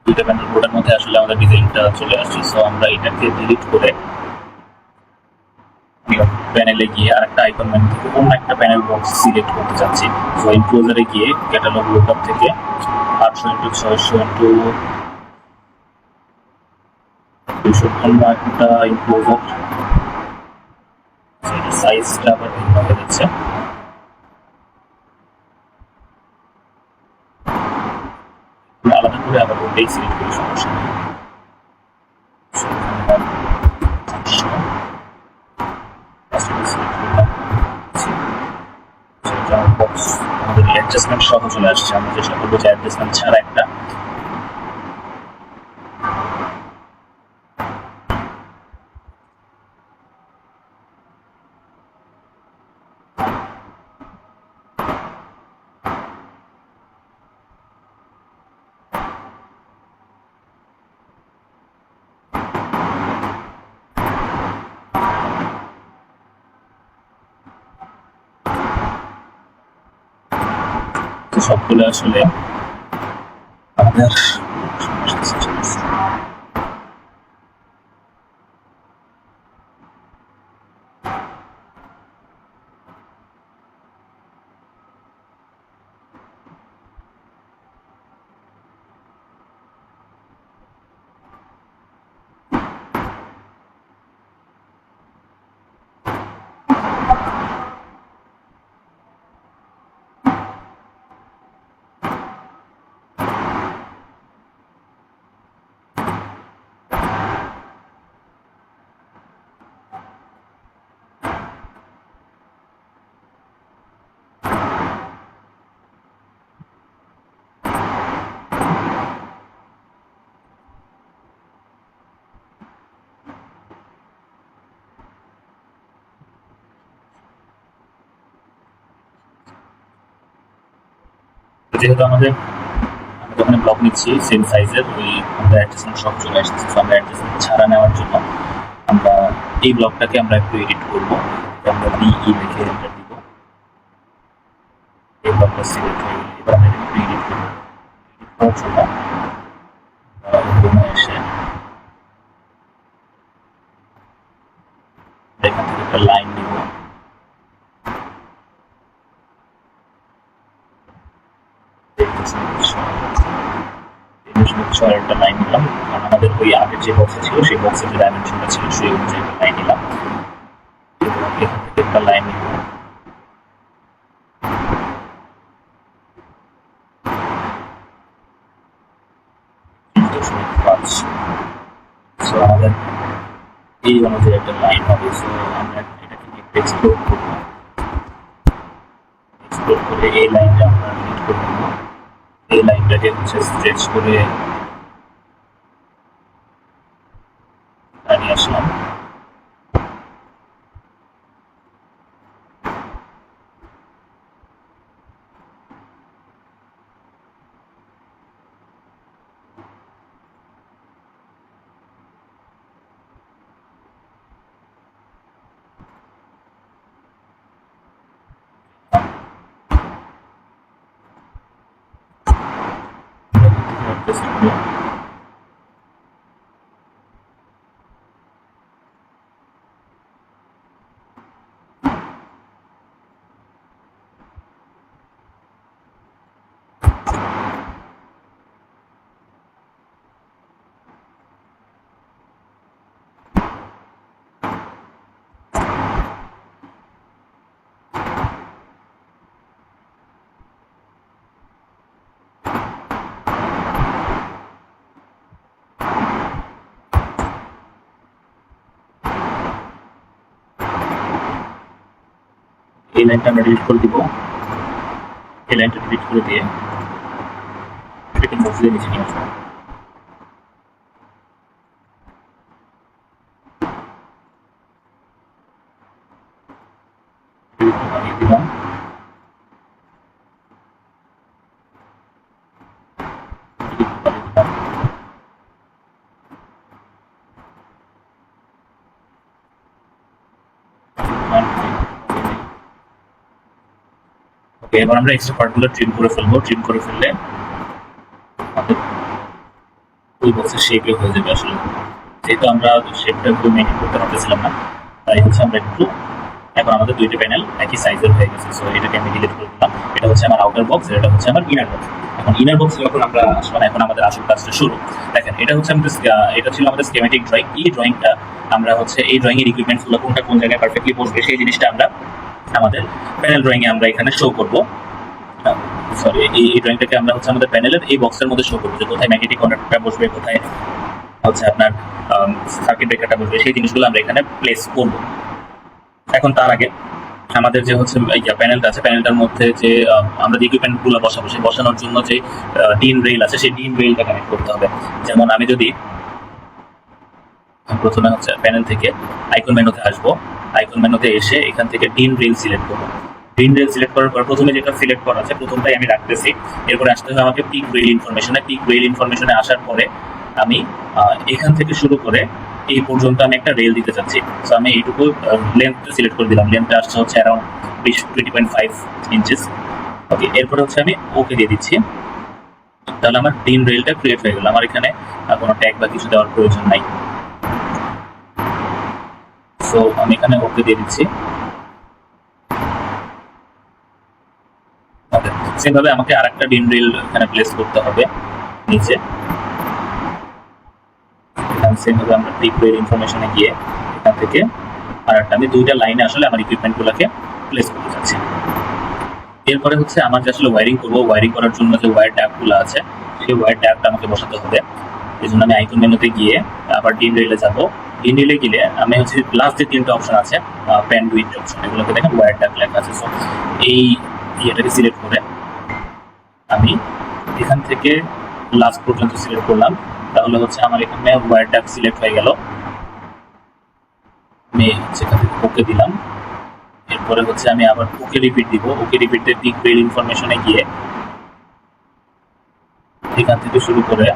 দুইটা প্যানেল বোর্ডের মধ্যে আসলে আমাদের ডিজাইনটা চলে আসছে। সো আমরা এটাকে ডিলিট করে প্যানেলে গিয়ে আরেকটা আইকন মেনু থেকে অন্য একটা প্যানেল বক্স সিলেক্ট করতে চাচ্ছি। সো এনক্লোজারে গিয়ে ক্যাটালগ লুকআপ থেকে 800x600x200 অন্য একটা এনক্লোজার, সাইজটা আবার ভিন্ন হয়ে যাচ্ছে। আলাদা করে আবার ওটাই সিলেক্ট করি, সমস্যা নেই। বক্স আমাদের অ্যাডজাস্টমেন্ট সহ চলে আসছে। আমরা চেষ্টা করবো যে অ্যাডজাস্টমেন্ট ছাড়া একটা সবগুলো আসলে আমাদের যেহেতু আমরা যখন ব্লক নিচ্ছি সেম সাইজের, ওই আমরা অ্যাডজাস্টমেন্ট সব চলে আসছে। তো আমরা অ্যাডজাস্টমেন্ট ছাড়া নেওয়ার জন্য আমরা এই ব্লকটাকে আমরা একটু এডিট করবো। আমরা বিই লিখে এন্টার দিব, এই ব্লকটা সিলেক্ট হয়ে গেলে এবার আমরা একটু এডিট করবো। এডিট করার জন্য এসে এখান থেকে একটা লাইন নিব, একটা লাইন নিলাম, কারণ আমাদের ওই আগের যে বক্সে ছিল সেই বক্সের যে ডাইমেনশনটা ছিল সেই অনুযায়ী একটা লাইন নিলাম। এখান থেকে একটা লাইন নিব, আমাদের এই অনুযায়ী একটা লাইন হবে। সো আমরা এটাকে এক্সপ্লোর করবো, এক্সপ্লোর করে এই লাইনটা আমরা ডিলিট করে দেব। এই লাইনটাকে হচ্ছে স্ট্রেচ করে নিয়ে আসলাম। এই লাইনটা আমরা ডিলিট করে দিব। এই লাইনটা ডিলিট করে দিয়ে এটাকে মুভ দিয়ে নিচে নিয়ে আসবো। একটু বাড়িয়ে দিলাম। ওকে, এবার আমরা এক্সট্রা পার্টগুলো ট্রিম করে ফেলবো। ট্রিম করে ফেললে আমাদের ওই বক্সের শেপে হয়ে যাবে। আসলে যেহেতু আমরা শেপটা একটু মেনটেন করতে পারতেছিলাম না, তাই হচ্ছে আমরা একটু এখন আমাদের দুইটা প্যানেল একই সাইজের হয়ে গেছে। সো এটাকে আমি ডিলিট করে দিলাম। এটা হচ্ছে আমার আউটার বক্স, এটা হচ্ছে আমার ইনার বক্স। এখন ইনার বক্স যখন আমরা আসলে এখন আমাদের আসল কাজটা শুরু। দেখেন, এটা হচ্ছে আমাদের এটা ছিল আমাদের স্কেমেটিক ড্রয়িং। এই ড্রয়িংটা আমরা হচ্ছে এই ড্রয়িং এর ইকুইপমেন্টস গুলো কোনটা কোন জায়গায় পারফেক্টলি বসবে সেই জিনিসটা আমরা আমাদের প্যানেল ড্রয়িং এ আমরা এখানে শো করব। সরি, এই ড্রয়িংটাকে আমরা হচ্ছে আমাদের প্যানেলের এই বক্সের মধ্যে শো করবো যে কোথায় ম্যাগনেটিক কন্ডাক্টরটা বসবে, কোথায় হচ্ছে আপনার সার্কিট ব্রেকারটা বসবে, সেই জিনিসগুলো আমরা এখানে প্লেস করব। এখন তার আগে আমাদের যে হচ্ছে প্যানেলটা আছে, প্যানেলটার মধ্যে যে আমরা যে ইকুইপমেন্ট গুলো বসাবো, সেই বসানোর জন্য যে ডিন রেইল আছে, সেই ডিন রেইলটা কানেক্ট করতে হবে। যেমন আমি যদি প্রথমে হচ্ছে প্যানেল থেকে আইকন মেনুতে আসবো, আইকন মেনুতে এসে এখান থেকে ডিন রেইল সিলেক্ট করবো। ডিন রেইল সিলেক্ট করার পর প্রথমে যেটা সিলেক্ট করা আছে প্রথমটাই আমি রাখতেছি। এরপরে আসতে হবে আমাকে পিক রেইল ইনফরমেশনে। পিক রেইল ইনফরমেশনে আসার পরে আমি এখান থেকে শুরু করে এই পর্যন্ত আমি একটা রেল দিতে চাচ্ছি। সো আমি এইটুকু লেন্থ সিলেক্ট করে দিলাম। লেন্থটা আসছে হচ্ছে অ্যারাউন্ড 20.5 ইঞ্চেস। ওকে, এরপরে হচ্ছে আমি ওকে দিয়ে দিচ্ছি। তাহলে আমার ডিন রেলটা ক্রিয়েট হয়ে গেল। আমার এখানে কোনো ট্যাগ বা কিছু দেওয়ার প্রয়োজন নাই। সো আমি এখানে ওকে দিয়ে দিচ্ছি। ওকে, সেমভাবে আমাকে আরেকটা ডিন রেল এখানে প্লেস করতে হবে নিচে। সেমভাবে আমরা পিক রেল ইনফরমেশনে গিয়ে এখান থেকে আরেকটা আমি দুইটা লাইনে আসলে আমার ইকুইপমেন্টগুলোকে প্লেস করতে চাচ্ছি। এরপরে হচ্ছে আমার যে আসলে ওয়্যারিং করবো, ওয়্যারিং করার জন্য যে ওয়্যার ট্যাবগুলো আছে সেই ওয়্যার ট্যাবটা আমাকে বসাতে হবে। এই জন্য আমি আইকন মেনুতে গিয়ে আবার ডিন রেলে যাবো। ডিন রেলে গেলে আমি হচ্ছে লাস্ট যে তিনটা অপশন আছে প্যান উইথ অপশন, এগুলোকে দেখেন ওয়্যার ট্যাব লেখা আছে। সো এই ইয়েটাকে সিলেক্ট করে আমি এখান থেকে লাস্ট পর্যন্ত সিলেক্ট করলাম। তাহলে হচ্ছে আমার এখানে ওয়্যার ট্যাব সিলেক্ট হয়ে গেল। আমি সেখান থেকে ওকে দিলাম। এরপরে হচ্ছে আমি আবার ওকে রিপিট দিব। ওকে রিপিট দিয়ে পিক রেল ইনফরমেশনে গিয়ে এখান থেকে শুরু করে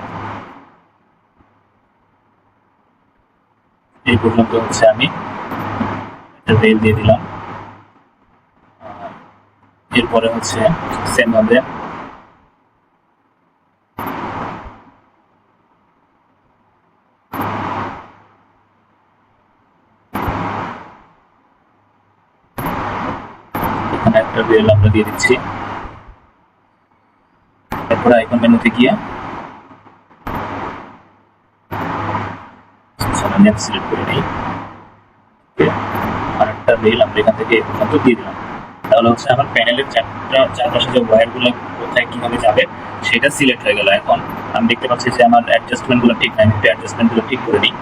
এই পর্যন্ত হচ্ছে আমি একটা রেল দিয়ে দিলাম। এরপরে হচ্ছে সেম ভাবে এখানে একটা রেল আমরা দিয়ে দিচ্ছি। এরপরে আইকন মেনুতে গিয়ে নেক্সট সিলেক্ট করে নিই। আরেকটা রেল আমরা এখান থেকে এই পর্যন্ত দিয়ে দিলাম। তাহলে হচ্ছে আমার প্যানেলের চারপাশে যে ওয়্যারগুলো কোথায় কিভাবে যাবে সেটা সিলেক্ট হয়ে গেল। এখন আমি দেখতে পাচ্ছি যে আমার অ্যাডজাস্টমেন্টগুলো ঠিক নাই, আমি অ্যাডজাস্টমেন্টগুলো ঠিক করে নিই।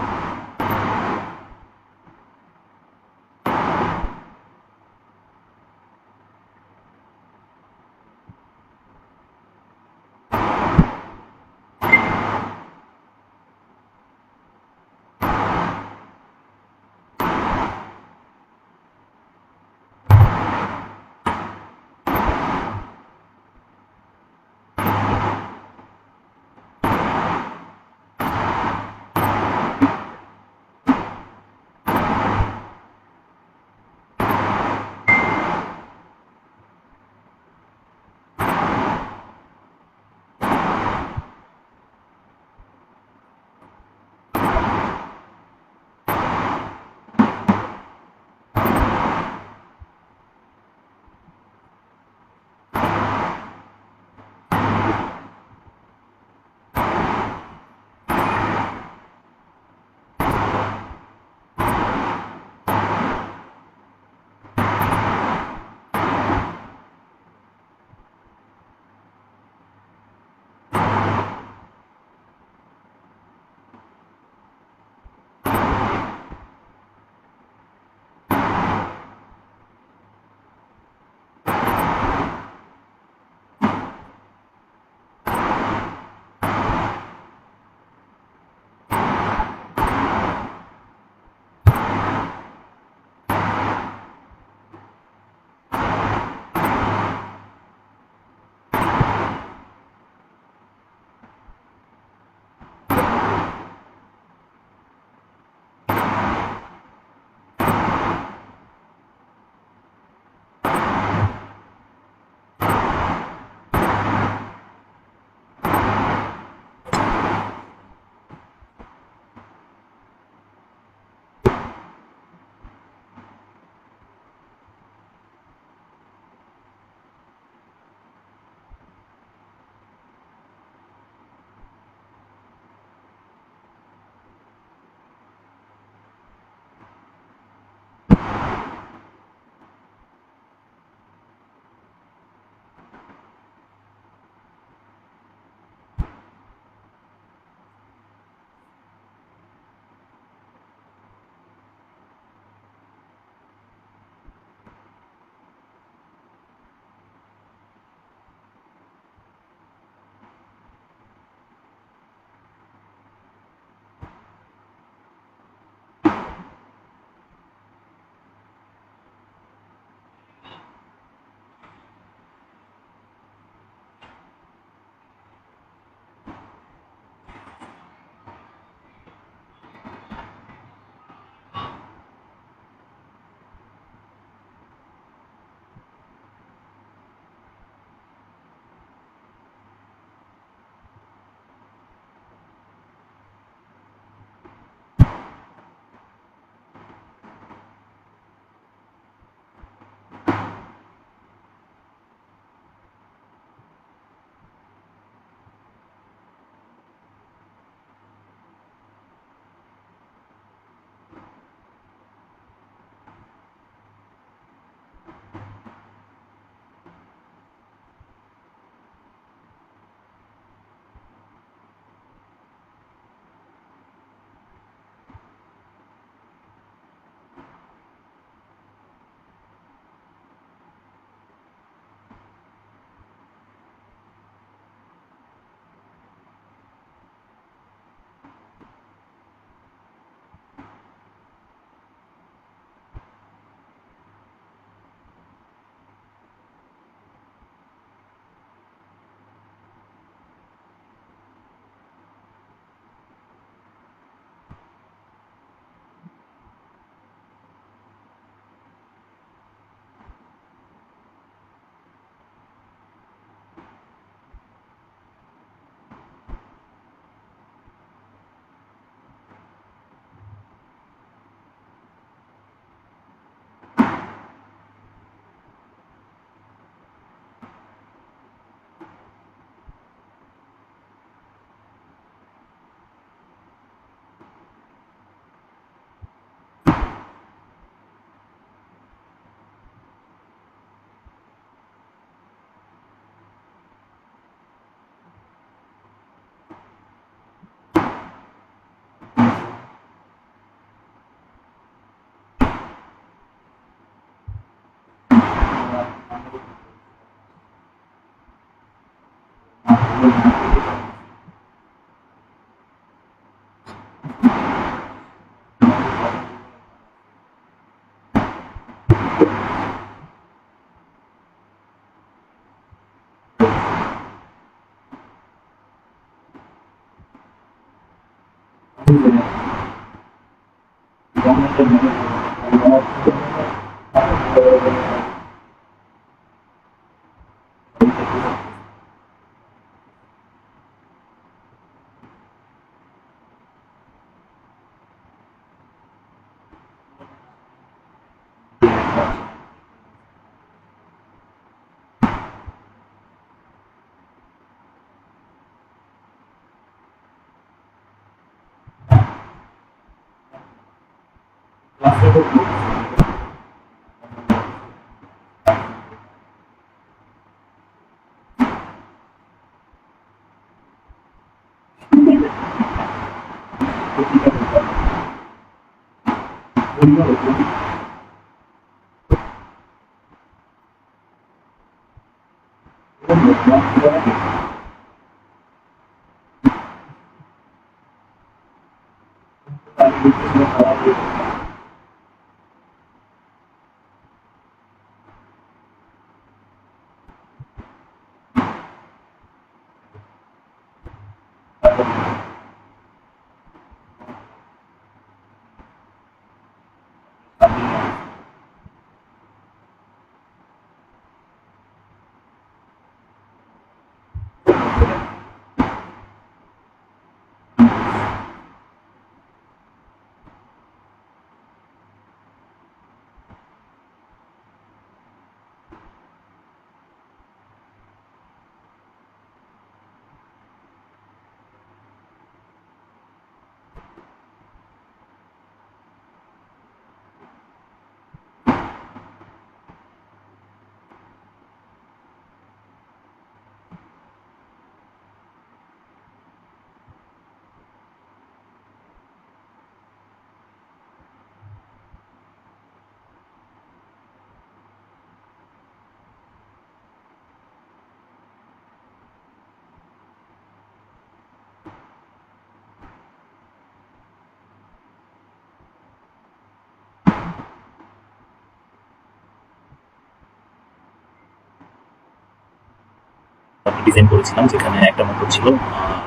ডিজাইন করেছিলাম, যেখানে একটা মোটর ছিল।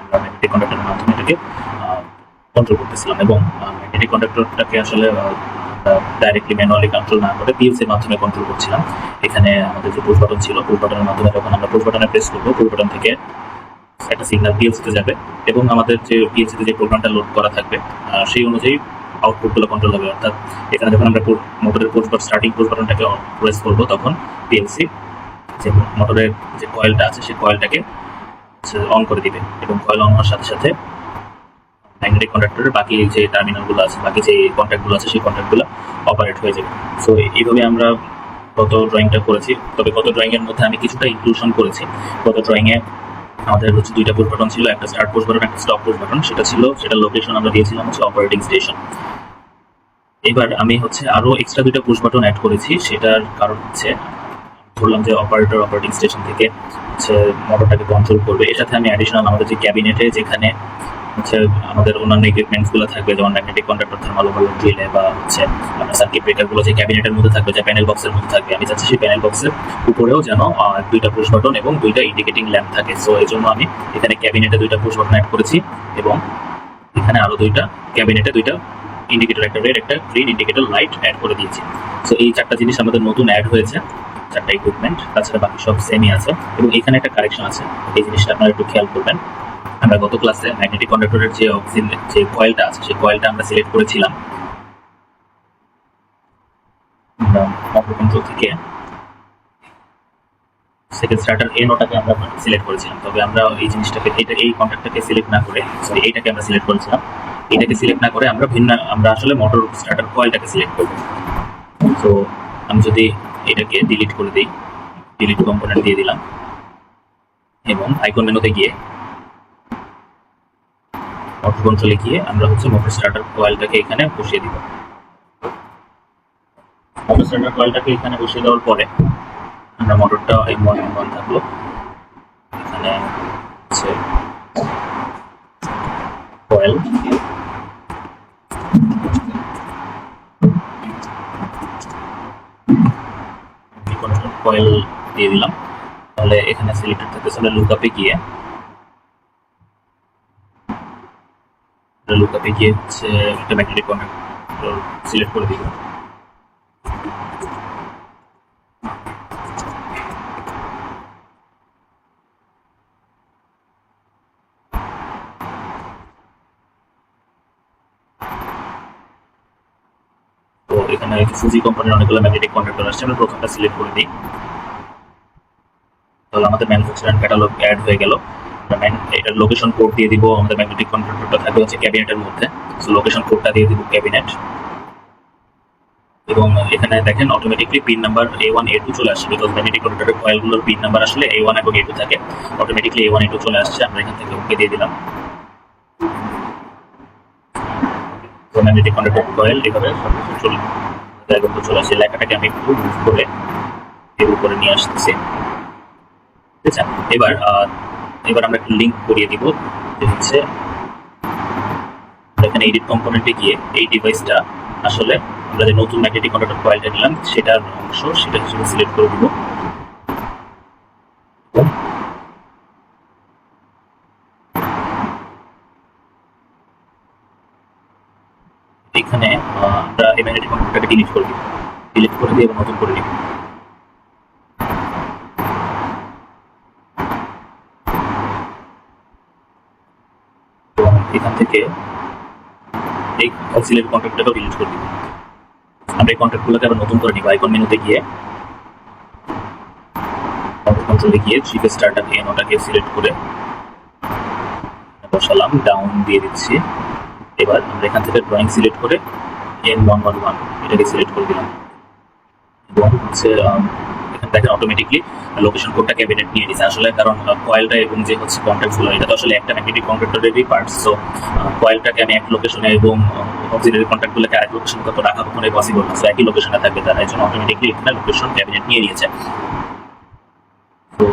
আমরা ম্যাগনেটিক কন্ডাক্টরের মাধ্যমে এটাকে কন্ট্রোল করতেছিলাম, এবং ম্যাগনেটিক কন্ডাক্টরটাকে আসলে ডাইরেক্টলি ম্যানুয়ালি কন্ট্রোল না করে পিএলসির মাধ্যমে কন্ট্রোল করছিলাম। এখানে আমাদের যে পুশ বাটন ছিল, পুশ বাটনের মাধ্যমে যখন আমরা পুশ বাটনে প্রেস করবো, পুশ বাটন থেকে একটা সিগন্যাল পিএলসিতে যাবে, এবং আমাদের যে পিএলসিতে যে প্রোগ্রামটা লোড করা থাকবে সেই অনুযায়ী আউটপুটগুলো কন্ট্রোল হবে। অর্থাৎ এখানে যখন আমরা মোটরের পুশ বাটন স্টার্টিং পুশ বাটনটাকে প্রেস করবো, তখন পিএলসি যে মোটরের যে কয়েলটা আছে সেই কয়েলটাকে অন করে দিবে, এবং কয়েল অন হওয়ার সাথে সাথে ম্যাগনেটিক কন্ডাক্টরের বাকি যে টার্মিনালগুলো আছে, বাকি যে কন্ট্যাক্টগুলো আছে, সেই কন্ট্যাক্টগুলো অপারেট হয়ে যাবে। সো এইভাবে আমরা গত ড্রয়িংটা করেছি। তবে গত ড্রয়িংয়ের মধ্যে আমি কিছুটা ইনক্লুশন করেছি। গত ড্রয়িংয়ে আমাদের হচ্ছে দুইটা পুশ বাটন ছিল, একটা স্টার্ট পুশ বাটন, একটা স্টপ পুশ বাটন। সেটার লোকেশন আমরা দিয়েছিলাম হচ্ছে অপারেটিং স্টেশন। এবার আমি হচ্ছে আরো এক্সট্রা দুইটা পুশ বাটন অ্যাড করেছি। সেটার কারণ হচ্ছে ধরলাম যে অপারেটিং স্টেশন থেকে হচ্ছে মোটরটাকে কন্ট্রোল করবে। এর সাথে আমি অ্যাডিশনাল আমাদের যে ক্যাবিনেটে যেখানে হচ্ছে আমাদের অন্যান্য ইকুইপমেন্টসগুলো থাকবে, যেমন magnetic conductor, thermal overload relay, বা হচ্ছে সার্কিট ব্রেকারগুলো যে ক্যাবিনেটের মধ্যে থাকবে, যে প্যানেল বক্সের মধ্যে থাকবে, আমি চাচ্ছি সেই প্যানেল বক্সের উপরেও যেন দুইটা পুশ বাটন এবং দুইটা ইন্ডিকেটিং ল্যাম্প থাকে। সো এই জন্য আমি এখানে ক্যাবিনেটে দুইটা পুশ বাটন অ্যাড করেছি, এবং এখানে আরো দুইটা ক্যাবিনেটে দুইটা ইন্ডিকেটর, একটা রেড একটা গ্রিন ইন্ডিকেটর লাইট অ্যাড করে দিয়েছি। সো এই চারটা জিনিস আমাদের নতুন অ্যাড হয়েছে, চারটা ইকুইপমেন্ট। তাছাড়া বাকি সব সেমই আছে, এবং এখানে একটা কারেকশন আছে, এই জিনিসটা আপনারা একটু খেয়াল করবেন। আমরা গত ক্লাসে ম্যাগনেটিক কন্ডাক্টরের যে কয়েলটা আছে, সেই কয়েলটা আমরা সিলেক্ট করেছিলাম মোটর কন্ট্রোল থেকে। সেকেন্ড স্টার্টার এনওটাকে আমরা সিলেক্ট করেছিলাম, তবে আমরা এই জিনিসটাকে এই কন্ট্যাক্টটাকে সিলেক্ট না করে, সরি এইটাকে আমরা সিলেক্ট করেছিলাম। এটাকে সিলেক্ট না করে আমরা আসলে মোটর স্টার্টার কয়েলটাকে সিলেক্ট করব। তো আমি যদি এটাকে ডিলিট করে দিই, ডিলিট কম্পোনেন্ট দিয়ে দিলাম, এবং আইকন মেনুতে গিয়ে মোটর কন্ট্রোলে গিয়ে আমরা হচ্ছে মোটর স্টার্টার কয়েলটাকে এখানে বসিয়ে দিব। মোটর স্টার্টার কয়েলটাকে এখানে বসিয়ে দেওয়ার পরে আমরা মোটরটা M1 M1 থাকলো, এখানে হচ্ছে কয়েল, কয়েল দিয়ে দিলাম। তাহলে এখানে সিলেক্টেড থাকতেছে, আমরা লুকআপে গিয়ে হচ্ছে একটা ম্যাগনেটিক কন্ডাক্টর সিলেক্ট করে দিব। তো এখানে ফুজি কোম্পানির অনেকগুলো ম্যাগনেটিক কন্ডাক্টর আসছে, আমরা প্রথমটা সিলেক্ট করে দিই। তাহলে আমাদের ম্যানুফ্যাকচার ক্যাটালগ অ্যাড হয়ে গেল। এটার লোকেশন কোড দিয়ে দিব, আমাদের ম্যাগনেটিক কন্ডাক্টরটা থাকবে হচ্ছে ক্যাবিনেটের মধ্যে, সো লোকেশন কোডটা দিয়ে দিব ক্যাবিনেট। এবং এখানে দেখেন automatically pin number A1 A2 চলে আসছে, বিকজ ম্যাগনেটিক কন্ডাক্টরের কয়েলগুলোর পিন নাম্বার আসলে A1 এবং A2 থাকে, অটোমেটিকলি A1 A2 চলে আসছে। আমরা এখান থেকে ওকে দিয়ে দিলাম। তো ম্যাগনেটিক কন্ডাক্টর কয়েল এভাবে চলে আসছে। লেখাটাকে আমি একটু মুভ করে এর উপরে নিয়ে আসতেছি, ঠিক আছে। এবার আমরা একটা লিঙ্ক করিয়ে দিব, যে হচ্ছে এখানে এডিট কম্পোনেন্টে গিয়ে এই ডিভাইসটা আসলে আমরা যে নতুন ম্যাগনেটিক কন্ডাক্টর কয়েলটা নিলাম সেটার অংশ, সেটা হিসেবে সিলেক্ট করে দিব। এখানে আমরা এই ম্যাগনেটিক কন্ডাক্টরটাকে ডিলিট করে দিব, দিয়ে নতুন করে দিব। এখান থেকে এই অক্সিলারি কন্ট্যাক্টটাকেও ডিলিট করে দিব। আমরা এই কন্ট্যাক্টগুলোকে আবার নতুন করে নিব। আইকন মেনুতে গিয়ে কন্ট্রোলে গিয়ে চিফ স্টারটাকে ওটাকে সিলেক্ট করে বসালাম, ডাউন দিয়ে দিচ্ছি। এবার আমরা এখান থেকে ড্রয়িং সিলেক্ট করে M111 এটাকে সিলেক্ট করে দিলাম, এবং হচ্ছে এখানে দেখেন অটোমেটিকলি লোকেশন কোডটা ক্যাবিনেট নিয়ে নিছে আসলে, কারণ কয়েলটা এবং যে হচ্ছে কন্ট্যাক্টগুলো এটা তো আসলে একটা ম্যাগনেটিক কন্ডাক্টরেরই পার্টস। সো কয়েলটাকে আমি এক লোকেশনে এবং অক্সিলারি কন্ট্যাক্টগুলোকে আরেক লোকেশনে তো রাখা কখনোই পসিবল না, সো একই লোকেশনে থাকবে তারা, এই জন্য অটোমেটিকলি এখানে লোকেশন ক্যাবিনেট নিয়ে নিয়েছে। তো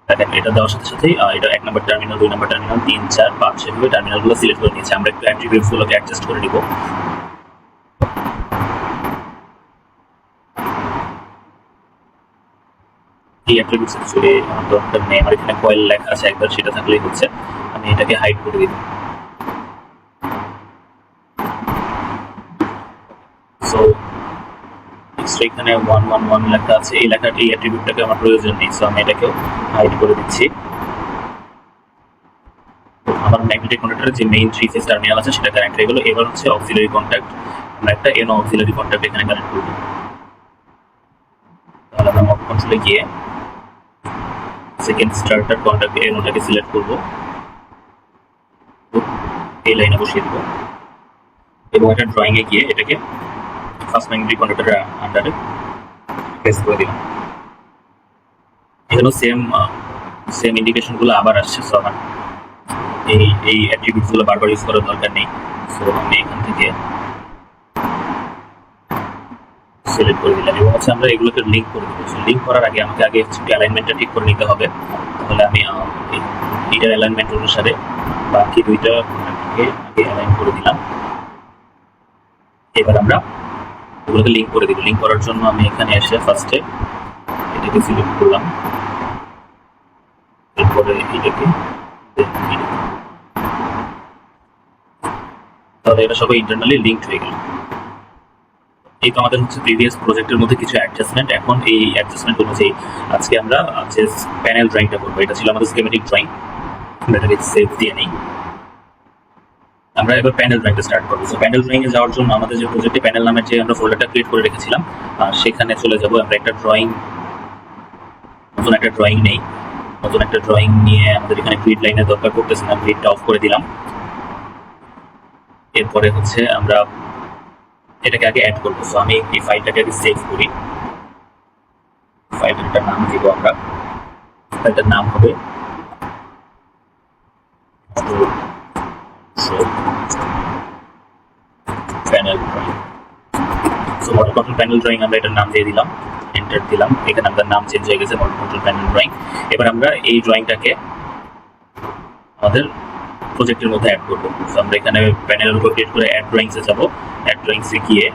দেখেন এটা দেওয়ার সাথে সাথেই এটা 1 নম্বর টার্মিনাল, 2 নম্বর টার্মিনাল, 3, 4, 5 সেভাবে টার্মিনালগুলো সিলেক্ট করে নিয়েছে। আমরা একটু অ্যাট্রিবিউটসগুলোকে অ্যাডজাস্ট করে নিব। এই অ্যাট্রিবিউটস অ্যাকচুয়ালি দরকার নেই, আমার এখানে কয়েল লেখা আছে একবার, সেটা থাকলেই হচ্ছে। আমি এটাকে হাইড করে দিব। সো এখানে 111 লেখা আছে, এই লেখাটি এই অ্যাট্রিবিউটটাকে আমার প্রয়োজন নেই, সো আমি এটাকেও হাইড করে দিচ্ছি। আমার ম্যাগনেটিক কন্ডাক্টরের যে মেইন 3 ফেজ টার্মিনাল আছে সেটা কানেক্ট হয়ে গেল। এবার হচ্ছে অক্সিলারি কন্ট্যাক্ট, আমরা একটা NO অক্সিলারি কন্ট্যাক্ট এখানে কানেক্ট করব। তাহলে আমরা মোড কন্ট্রোলে গিয়ে সেকেন্ড স্টার্টার কন্ট্যাক্ট NOটাকে সিলেক্ট করব, এই লাইনে বসিয়ে দেব, এবং এটা ড্রয়িং এ গিয়ে এটাকে ফার্স্ট ম্যাগনেটিক কন্ডাক্টরের আন্ডারে প্লেস করে দিলাম। এখানেও সেম ইন্ডিকেশনগুলো আবার আসছে, সো আমার এই অ্যাট্রিবিউটসগুলো বারবার ইউজ করার দরকার নেই। সো আমি এখান থেকে সিলেক্ট করে দিলাম, এবং হচ্ছে আমরা এগুলোকে লিঙ্ক করে দেবো। লিঙ্ক করার আগে আমাকে আগে অ্যালাইনমেন্টটা ঠিক করে নিতে হবে। তাহলে আমি এইটার অ্যালাইনমেন্ট অনুসারে বাকি দুইটা আগে অ্যালাইন করে দিলাম। এবার আমরা এগুলোকে লিঙ্ক করে দিব। লিঙ্ক করার জন্য আমি এখানে এসে ফার্স্টে এটাকে সিলেক্ট করলাম, এরপরে এটাকে, তাহলে এটা সবাই ইন্টারনালি লিঙ্কড হয়ে গেল। এই তো আমাদের হচ্ছে প্রিভিয়াস প্রজেক্টের মধ্যে কিছু অ্যাডজাস্টমেন্ট। এখন এই অ্যাডজাস্টমেন্ট অনুযায়ী আজকে আমরা যে প্যানেল ড্রয়িংটা করবো, এটা ছিল আমাদের স্কিমেটিক ড্রয়িং, এটাকে সেভ দিয়ে নেই। আমরা এবার প্যানেল ড্রয়িংটা স্টার্ট করবো। সো প্যানেল ড্রয়িং এ যাওয়ার জন্য আমাদের যে প্রজেক্টে প্যানেল নামের যে আমরা ফোল্ডারটা ক্রিয়েট করে রেখেছিলাম সেখানে চলে যাব। আমরা একটা ড্রয়িং, নতুন একটা ড্রয়িং নেই, নতুন একটা ড্রয়িং নিয়ে আমাদের এখানে গ্রিড লাইনের দরকার পড়তেছে না, গ্রিডটা অফ করে দিলাম। এরপরে হচ্ছে আমরা এটাকে আগে অ্যাড করবো। সো আমি এই ফাইলটাকে আগে সেভ করি। ফাইলটার নাম দিব আমরা, ফাইলটার নাম হবে panel drawing. So model control panel drawing আমরা এটার নাম দিয়ে দিলাম, এন্টার দিলাম। এখানে আমাদের নাম চেঞ্জ হয়ে গেছে মডেল কন্ট্রোল প্যানেল ড্রয়িং। এবার আমরা এই ড্রয়িংটাকে আমাদের প্রজেক্টের মধ্যে অ্যাড করবো। তো আমরা এখানে প্যানেলের উপর ক্লিক করে অ্যাড ড্রয়িংসে যাবো। অ্যাড ড্রয়িংসে গিয়ে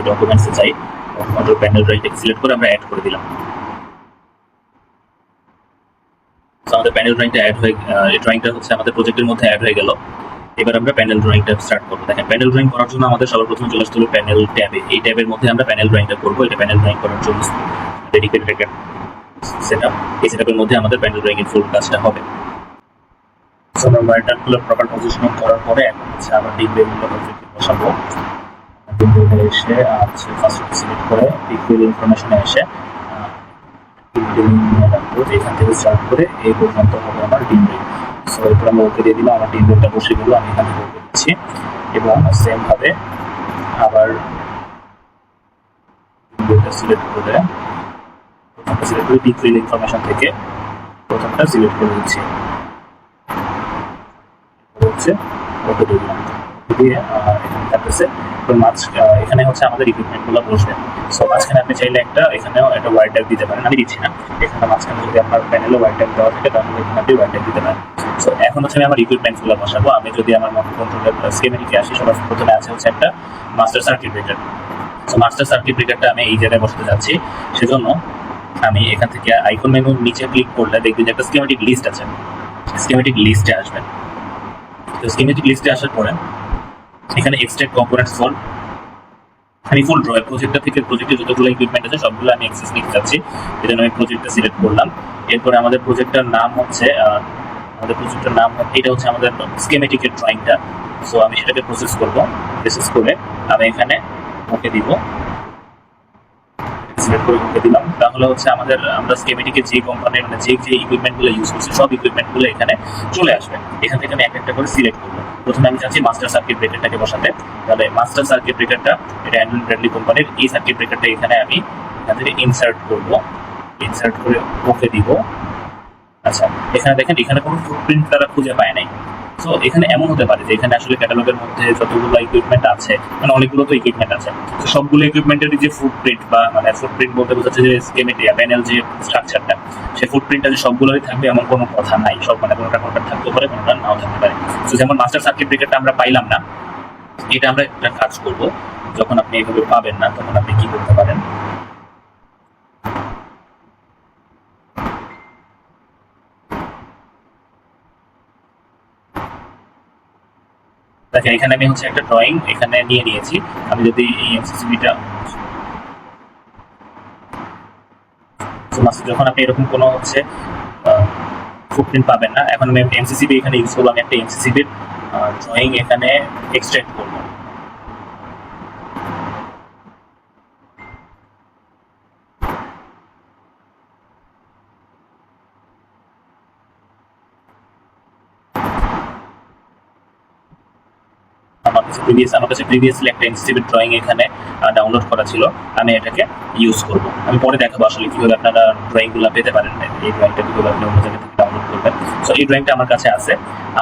ডকুমেন্টসে যাই, কন্ট্রোল প্যানেল ড্রয়িংটাকে সিলেক্ট করে আমরা অ্যাড করে দিলাম। তো আমাদের প্যানেল ড্রয়িংটা অ্যাড হয়ে ড্রয়িংটা হচ্ছে আমাদের প্রজেক্টের মধ্যে অ্যাড হয়ে গেল। এবার আমরা প্যানেল ড্রয়িংটা স্টার্ট করবো। দেখেন প্যানেল ড্রয়িং করার জন্য আমাদের সবার প্রথমে চলে আসতে হবে প্যানেল ট্যাবে। এই ট্যাবের মধ্যে আমরা প্যানেল ড্রয়িংটা করবো। এটা প্যানেল ড্রয়িং করার জন্য ডেডিকেটেড একটা সেটআপ। এই সেটআপের মধ্যে আমাদের প্যানেল ড্রয়িং এর ফুল কাজটা হবে। সো আমরা ওয়াটারগুলো প্রপার পজিশনিং করার পরে এখন হচ্ছে আমরা ডিপ লেভেলগুলো বসাবো। ডিপ লেভেলে এসে ফার্স্ট সিলেক্ট করে ইকুয়াল ইনফরমেশনে এসে এখান থেকে স্টার্ট করে এই পর্যন্ত হবে আমার ডিম লেভেল। সো এরপর আমরা ওকে দিয়ে দিলাম, আমার ডিম লেভেলটা বসে গেল। আমি এখানে ওকে দিচ্ছি এবং সেম ভাবে আবার ডিম সিলেক্ট করে প্রথমটা সিলেক্ট করে ইকুয়াল ইনফরমেশন থেকে প্রথমটা সিলেক্ট করে দিচ্ছি। হচ্ছে ওকে দিলাম দিয়ে এখানে থাকতেছে এখানে হচ্ছে আমাদের ইকুইপমেন্টগুলো বসবে। সো মাঝখানে আপনি চাইলে এখানেও একটা ওয়াইড ট্যাগ দিতে পারেন, আমি দিচ্ছি না। এখানে মাঝখানে যদি আপনার প্যানেলে ওয়াইড ট্যাগ দেওয়া থাকে তাহলে এখানে আপনি ওয়াইড ট্যাগ দিতে পারেন। সো এখন হচ্ছে আমি আমার ইকুইপমেন্টগুলো বসাবো। আমি যদি আমার মডেল কন্ট্রোলের স্কিমেটিকে আসি, সবার প্রথমে আছে হচ্ছে একটা master circuit breaker. So master circuit ব্রেকারটা আমি এই জায়গায় বসাতে যাচ্ছি। সেজন্য আমি এখান থেকে আইকন মেনুর নিচে ক্লিক করলে দেখবেন যে একটা স্কিমেটিক লিস্ট আছে, স্কিমেটিক লিস্টে আসবেন। তো স্কিমেটিক লিস্টে আসার পরে এখানে এক্সট্রাক্ট কম্পোনেন্টস ফর, আমি ফুল প্রজেক্টটা থেকে প্রজেক্টে যতগুলো ইকুইপমেন্ট আছে সবগুলো আমি অ্যাক্সেস নিতে চাচ্ছি। এই জন্য আমি প্রজেক্টটা সিলেক্ট করলাম। এরপরে আমাদের প্রজেক্টটার নাম হচ্ছে এটা হচ্ছে আমাদের স্কিমেটিকের ড্রয়িংটা। সো আমি সেটাকে প্রসেস করবো। প্রসেস করে আমি এখানে ওকে দিব, সিলেক্ট করে ওকে দিলাম। তাহলে হচ্ছে আমরা স্কিমেটিকে যে কোম্পানির যে ইকুইপমেন্টগুলো ইউজ করছি সব ইকুইপমেন্টগুলো এখানে চলে আসবে। এখান থেকে আমি একটা করে সিলেক্ট করবো। প্রথমে আমি চাচ্ছি মাস্টার সার্কিট ব্রেকারটাকে বসাতে। তাহলে মাস্টার সার্কিট ব্রেকারটা এটা অ্যান্ড্রয়েড ব্র্যাডলি কোম্পানির। এই সার্কিট ব্রেকারটা এখানে আমি এখান থেকে ইনসার্ট করবো। ইনসার্ট করে ওকে দিব। আচ্ছা, এখানে দেখেন এখানে কোনো ফুটপ্রিন্ট তারা খুঁজে পায় নাই। সো এখানে এমন হতে পারে যে এখানে আসলে ক্যাটালগের মধ্যে যতগুলো ইকুইপমেন্ট আছে, মানে অনেকগুলো তো ইকুইপমেন্ট আছে, তো সবগুলো ইকুইপমেন্টের যে ফুটপ্রিন্ট বা মানে ফুটপ্রিন্ট বলতে বোঝাচ্ছে যে স্কিমেটিক প্যানেল যে স্ট্রাকচারটা, সেই ফুটপ্রিন্টটা যে সবগুলোই থাকবে এমন কোনো কথা নাই। সব মানে কোনোটা থাকতে পারে, কোনোটা নাও থাকতে পারে। তো যেমন মাস্টার সার্কিট ব্রেকারটা আমরা পাইলাম না, এটা আমরা একটা কাজ করব। যখন আপনি এভাবে পাবেন না তখন আপনি কি করতে পারেন, দেখেন এখানে আমি হচ্ছে একটা ড্রয়িং এখানে নিয়ে নিয়েছি। আমি যদি এই এমসিসিবিটা যখন আপনি এরকম কোনো হচ্ছে ফুটপ্রিন্ট পাবেন না, এখন আমি এমসিসিবি এখানে ইউজ করবো। আমি একটা এমসিসিবির ড্রয়িং এখানে এক্সট্রাক্ট করবো। আমার কাছে প্রিভিয়াসলি একটা এমসিসিবির ড্রয়িং এখানে ডাউনলোড করা ছিল। আমি এটাকে ইউজ করব। আমি পরে দেখাবো আসলে কিভাবে আপনারা ড্রয়িংগুলো পেতে পারেন, এই ড্রয়িংটা কিভাবে আপনি অন্য জায়গা থেকে ডাউনলোড করবেন। সো এই ড্রয়িংটা আমার কাছে আছে।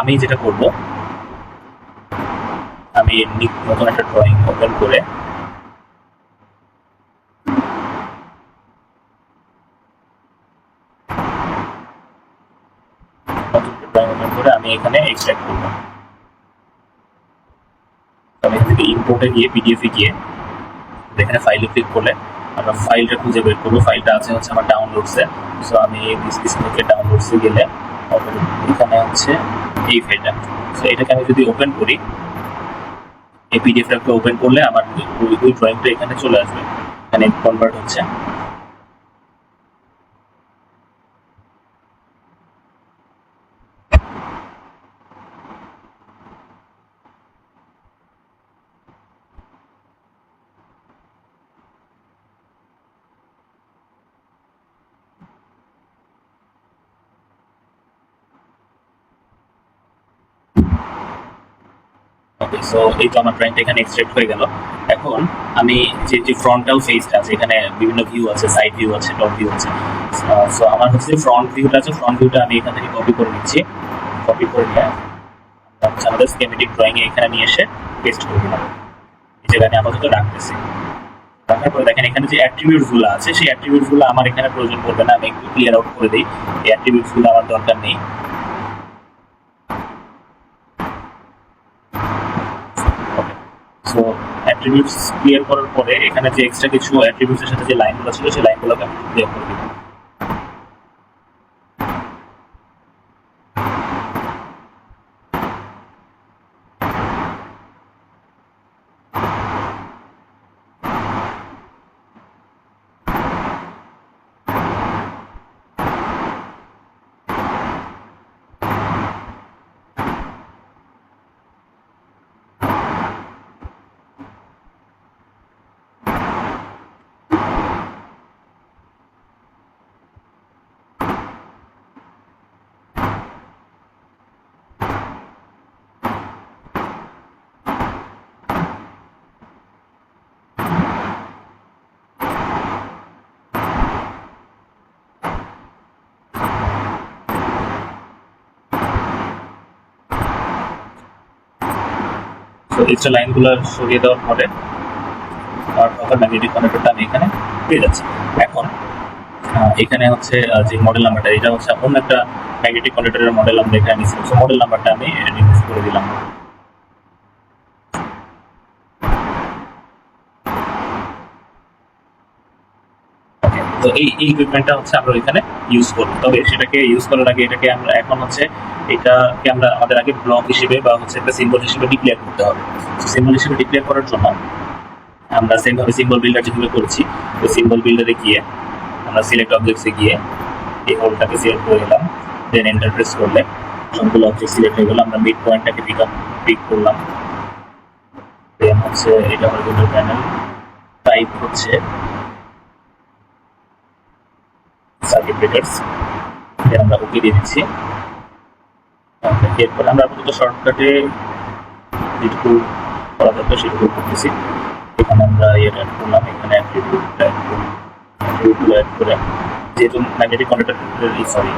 আমি যেটা করব, আমি নতুন একটা ড্রয়িং ওপেন করে আমি এখানে এক্সট্রাক্ট করব। আমি এখান থেকে ইম্পোর্টে গিয়ে পিডিএফে গিয়ে এখানে ফাইলে ক্লিক করলে আমরা ফাইলটা খুঁজে বের করবো। ফাইলটা আছে হচ্ছে আমার ডাউনলোডসে। সো আমি এই থেকে ডাউনলোডসে গেলে এখানে হচ্ছে এই ফাইলটা। সো এটাকে আমি যদি ওপেন করি, এই পিডিএফটাকে ওপেন করলে আমার ওই ড্রয়িংটা এখানে চলে আসবে, এখানে কনভার্ট হচ্ছে। ওকে, সো এই তো আমার ড্রয়িংটা এখানে এক্সট্রাক্ট হয়ে গেল। এখন আমি যে ফ্রন্টাল ফেসটা আছে, এখানে বিভিন্ন ভিউ আছে, সাইড ভিউ আছে, টপ ভিউ আছে। সো আমার হচ্ছে ফ্রন্ট ভিউটা আছে, ফ্রন্ট ভিউটা আমি এখান থেকে কপি করে নিচ্ছি। কপি করে নিয়ে আমাদের স্কিমেটিক ড্রয়িং এখানে নিয়ে এসে পেস্ট করে দিলাম। এই জায়গায় আমি আপাতত রাখতেছি। রাখার পরে দেখেন এখানে যে অ্যাট্রিবিউটস গুলো আছে সেই অ্যাট্রিবিউটস গুলো আমার এখানে প্রয়োজন পড়বে না, আমি একটু ক্লিয়ার আউট করে দিই। এই অ্যাট্রিবিউটস গুলো আমার দরকার নেই। সো অ্যাট্রিবিউটস ক্লিয়ার করার পরে এখানে যে এক্সট্রা কিছু অ্যাট্রিবিউটস এর সাথে যে লাইনগুলো ছিল সেই লাইনগুলোকে আমি ক্লিয়ার করে দিব। তো এক্সট্রা লাইনগুলো সরিয়ে দেওয়ার পরে আর প্রপার ম্যাগনেটিক কানেক্টরটা আমি এখানে পেয়ে যাচ্ছি। এখন এখানে হচ্ছে যে মডেল নাম্বারটা, এটা হচ্ছে অন্য একটা ম্যাগনেটিক কানেক্টরের মডেল আমরা এখানে নিচ্ছি। সো মডেল নাম্বারটা আমি রিলিজ করে দিলাম। তো এই ইকুইপমেন্টটা হচ্ছে আমরা এখানে ইউজ করব। তবে সেটাকে ইউজ করার আগে এটাকে আমরা এখন হচ্ছে এটাকে আমরা আমাদের আগে ব্লক হিসেবে বা হচ্ছে একটা সিম্বল হিসেবে ডিক্লেয়ার করতে হবে। সিম্বল হিসেবে ডিক্লেয়ার করার জন্য আমরা সেমভাবে সিম্বল বিল্ডার যেগুলো করেছি ওই সিম্বল বিল্ডারে গিয়ে আমরা সিলেক্ট অবজেক্টসে গিয়ে এই হোলটাকে সিলেক্ট করে দিলাম, দেন এন্টার প্রেস করলে সবগুলো অবজেক্ট সিলেক্ট হয়ে গেল। আমরা মিড পয়েন্টটাকে পিক করলাম, দেন হচ্ছে এটা হরিজন্টাল প্যানেল, টাইপ হচ্ছে সার্কিট ব্রেকার্স, দেন আমরা ওকে দিয়ে দিচ্ছি। এরপরে আমরা আপাতত শর্টকাটে যেটুকু করা দরকার সেটুকু করতেছি। এখানে আমরা ইয়েটা অ্যাড করলাম, এখানে অ্যাট্রিবিউটটা অ্যাড করে যেহেতু ম্যাগনেটিক কন্ডাক্টর সরি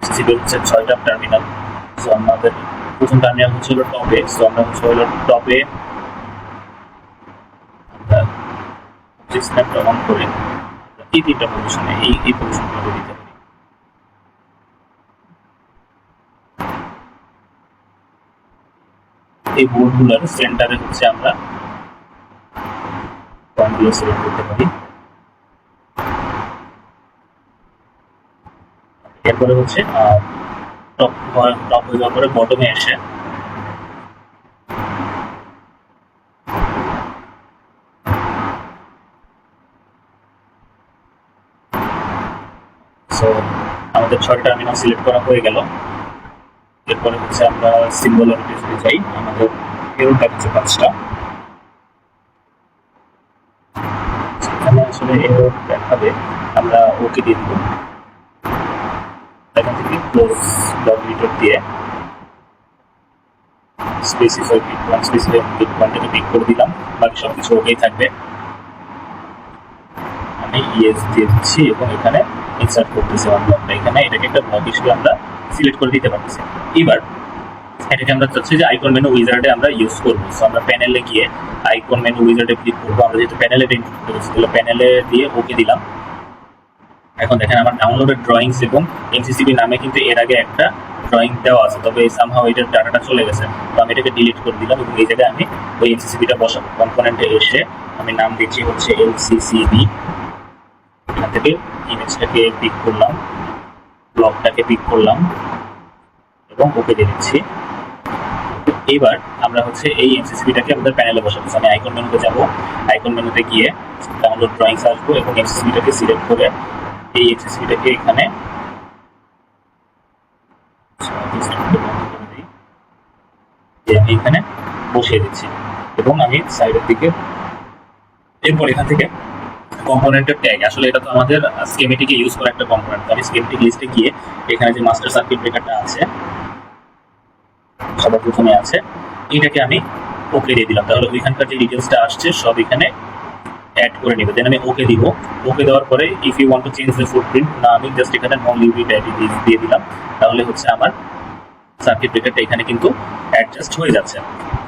সিসিবি হচ্ছে 6টা টার্মিনাল। সো আমাদের প্রথম টার্মিনাল হচ্ছে হলো টপে। সো আমরা হচ্ছে হলো টপে আমরা অবজেক্ট স্ন্যাপটা অন করে এই তিনটা পজিশনে এই পজিশনগুলোকে দিতে পারি। এই বোর্ডগুলোর সেন্টারে হচ্ছে আমরা পয়েন্টগুলো সিলেক্ট করতে পারি। এরপরে হচ্ছে টপ হয়ে যাওয়ার পরে বটমে এসে সো আমাদের 6টা টার্মিনাল সিলেক্ট করা হয়ে গেল। এরপরে হচ্ছে আমরা সিম্বলারিটিতে যাই, আমাদের এরর দেখাচ্ছে 5টা। এখানে আসলে এরর দেখাবে, আমরা ওকে দিয়ে দিব। এখান থেকে ক্লোজ ব্লক এডিটর দিয়ে স্পেসিফাই পিক পয়েন্টটাকে পিক করে দিলাম, বাকি সব কিছু ওকেই থাকবে। আমি ইয়েস দিয়ে দিচ্ছি এবং এখানে ইনসার্ট করতেছি আমার ব্লকটা। এখানে এটাকে একটা ব্লক হিসেবে আমরা সিলেক্ট করে দিতে পারতেছি। এবার এটাকে আমরা চাচ্ছি যে আইকন মেনু উইজার্ডে আমরা ইউজ করবো। সো আমরা প্যানেলে গিয়ে আইকন মেনু উইজার্ডে ক্লিক করবো। আমরা যেহেতু প্যানেলে ইনপুট করেছি তাহলে প্যানেলে দিয়ে ওকে দিলাম। এখন দেখেন আমার ডাউনলোডেড ড্রয়িংস এবং এমসিসিবি নামে কিন্তু এর আগে একটা ড্রয়িং দেওয়া আছে, তবে সামহাও এটার ডাটাটা চলে গেছে। তো আমি এটাকে ডিলিট করে দিলাম এবং এই জায়গায় আমি ওই এমসিসিবিটা বসাবো। কম্পোনেন্টে এসে আমি নাম দিচ্ছি হচ্ছে এলসিসিবি। এখান থেকে ইমেজটাকে পিক করলাম, ব্লকটাকে পিক করলাম এবং ওকে দিয়ে দিচ্ছি। এবার আমরা হচ্ছে এই এমসিসিবিটাকে আমাদের প্যানেলে বসাবো। আমি আইকন মেনুতে যাব, আইকন মেনুতে গিয়ে ডাউনলোড ড্রয়িংস আসবো এবং এমসিসিবিটাকে সিলেক্ট করে এই এমসিসিবিটাকে এখানে আমি এখানে বসিয়ে দিচ্ছি এবং আমি সাইডের দিকে। এরপর এখান থেকে কম্পোনেন্টের ট্যাগ, আসলে এটা তো আমাদের স্কেমেটিকে ইউজ করা একটা কম্পোনেন্ট। আমি স্কেমেটিক লিস্টে গিয়ে এখানে যে মাস্টার সার্কিট ব্রেকারটা আছে সবার প্রথমে আছে, এটাকে আমি ওকে দিয়ে দিলাম। তাহলে ওইখানকার যে ডিটেলসটা আসছে সব এখানে অ্যাড করে নেবে। দেন আমি ওকে দিব। ওকে দেওয়ার পরে if you want to change the footprint, না আমি জাস্ট এখানে নন লিউবি দিয়ে দিলাম। তাহলে হচ্ছে আমার সার্কিট ব্রেকারটা এখানে কিন্তু অ্যাডজাস্ট হয়ে যাচ্ছে।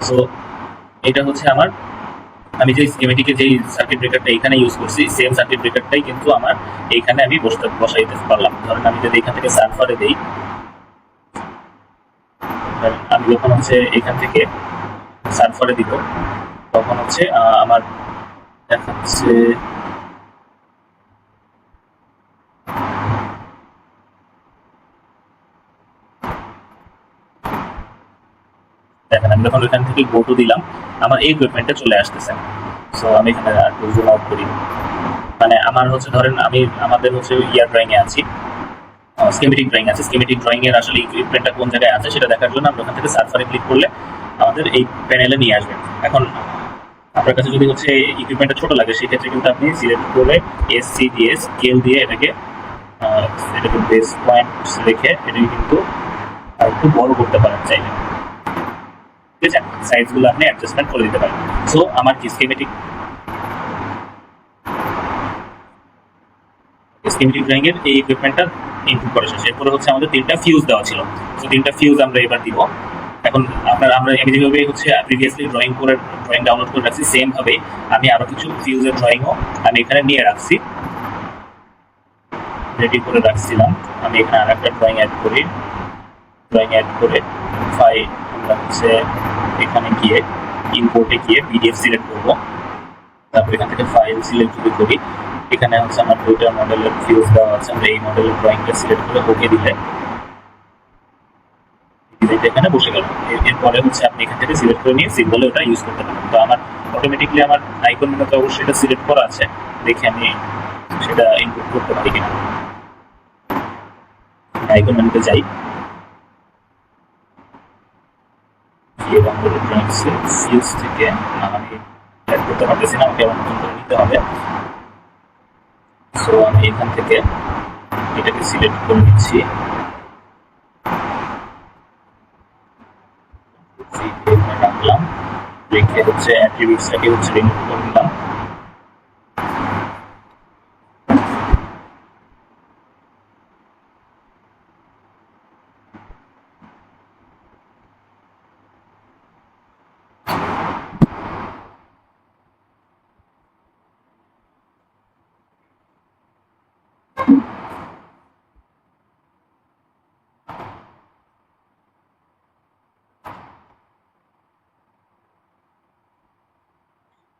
সো এটা হচ্ছে আমার আমি যে স্কিমেটিকে যেই সার্কিট ব্রেকারটা এখানে ইউজ করছি সেম সার্কিট ব্রেকারটাই কিন্তু আমার এইখানে আমি বসাইতে পারলাম। ধরেন আমি যদি এখান থেকে সালফারে দেই, আমি যখন হচ্ছে এখান থেকে সালফারে দিব তখন হচ্ছে আমার দেখাচ্ছে দেখেন আমি যখন এখান থেকে গো টু দিলাম আমার এই ইকুইপমেন্টে চলে আসতেছে। সো আমি এখানে একটু জুম আউট করি, মানে আমার হচ্ছে ধরেন আমি আমাদের হচ্ছে ইয়ার ড্রয়িং এ আছি, স্কিমেটিক ড্রয়িং আছে, স্কিমেটিক ড্রয়িং এর আসলে ইকুইপমেন্টটা কোন জায়গায় আছে সেটা দেখার জন্য আমরা ওখান থেকে সার্ফারে ক্লিক করলে আমাদের এই প্যানেলে নিয়ে আসবে। এখন আপনার কাছে যদি হচ্ছে ইকুইপমেন্টটা ছোট লাগে সেক্ষেত্রে কিন্তু আপনি সিলেক্ট করে এসসি দিয়ে স্কেল দিয়ে এটাকে বেস পয়েন্ট রেখে এটাকে কিন্তু একটু বড় করতে পারেন চাইলে, ঠিক আছে, সাইজগুলো আপনি অ্যাডজাস্টমেন্ট করে দিতে পারেন। সো আমার কি স্কিমেটিক ড্রয়িং এর এই ইকুইপমেন্টটা ইনপুট করা শেষ। এরপরে হচ্ছে আমাদের 3টা ফিউজ দেওয়া ছিল, তো 3টা ফিউজ আমরা এবার দিব। এখন আমরা আমি যেভাবে হচ্ছে প্রিভিয়াসলি ড্রয়িং ডাউনলোড করে রাখছি সেম ভাবে আমি আরো কিছু ফিউজের ড্রয়িংও আমি এখানে নিয়ে রাখছি, রেডি করে রাখছিলাম। আমি এখানে আর একটা ড্রয়িং অ্যাড করে ফাইল আমরা হচ্ছে এখানে গিয়ে ইম্পোর্টে গিয়ে পিডিএফ সিলেক্ট করব, তারপর এখান থেকে ফাইল সিলেক্ট যদি করি এখানে হচ্ছে আমার 2টা মডেলের ফিউজ দেওয়া আছে, আমরা এই মডেলের ড্রয়িংটা সিলেক্ট করে ওকে দিলে ডিজাইনটা এখানে বসে গেল। এরপরে হচ্ছে আপনি এখান থেকে সিলেক্ট করে নিয়ে সিম্বলে ওটা ইউজ করতে পারেন। তো আমার অটোমেটিকলি আমার আইকন মেনুতে অবশ্যই এটা সিলেক্ট করা আছে, দেখে আমি সেটা ইনপুট করতে পারি কিনা। আইকন মেনুতে যাই, ফিউজ থেকে আমি অ্যাড করতে পারতেছি না, আমাকে আবার নতুন করে নিতে হবে। সো আমি এখান থেকে এটাকে সিলেক্ট করে নিচ্ছি, রাখলাম, রেখে হচ্ছে অ্যাট্রিবিউটসটাকে হচ্ছে রিমুভ করে দিলাম।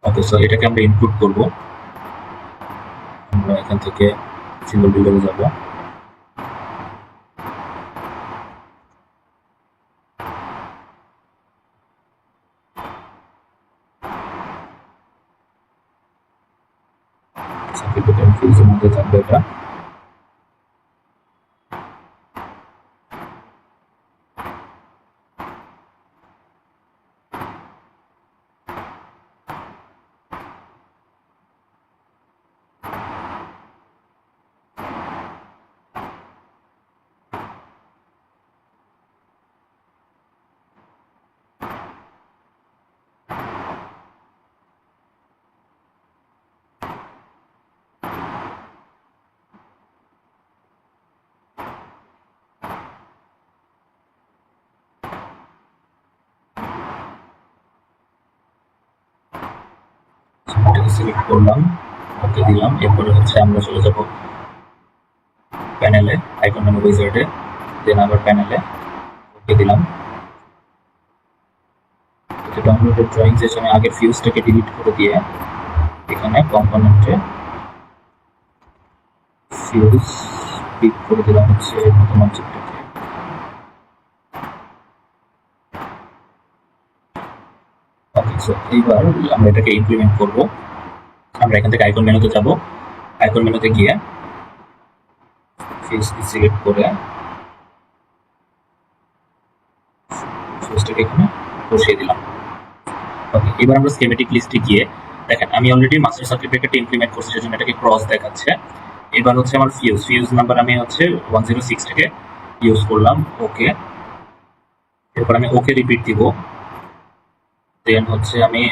ওকে, সো এটাকে আমরা ইনপুট করব। আমরা এখান থেকে সিম্বল বিল্ডারে যাব, ফিউজের মধ্যে থাকবে এটা। এটাকে সিলেক্ট করলাম, ওকে দিলাম। এরপরে হচ্ছে আমরা চলে যাব প্যানেলে, আইকন মেনু উইজার্ডে, দেন আবার প্যানেলে ওকে দিলাম। ডাউনলোডেড ড্রয়িং শেষে আমি আগের ফিউজটাকে ডিলিট করে দিয়ে এখানে কম্পোনেন্টে ফিউজ পিক করে দিলাম হচ্ছে নতুন অবজেক্টটাকে। ওকে, সো এইবার আমরা এটাকে ইমপ্লিমেন্ট করব। আমরা এখান থেকে আইকন মেনুতে যাব, আইকন মেনুতে গিয়ে ফিউজটি সিলেক্ট করে ফিউজটাকে এখানে বসিয়ে দিলাম। ওকে, এবার আমরা স্কিমেটিক লিস্টে গিয়ে দেখেন আমি অলরেডি মাস্টার সার্কিট ব্রেকারটা ইমপ্লিমেন্ট করছি, সেজন্য এটাকে ক্রস দেখাচ্ছে। এবার হচ্ছে আমার ফিউজ নাম্বার আমি হচ্ছে 106 থেকে ইউজ করলাম, ওকে। এরপর আমি ওকে রিপিট দিব, দেন হচ্ছে আমি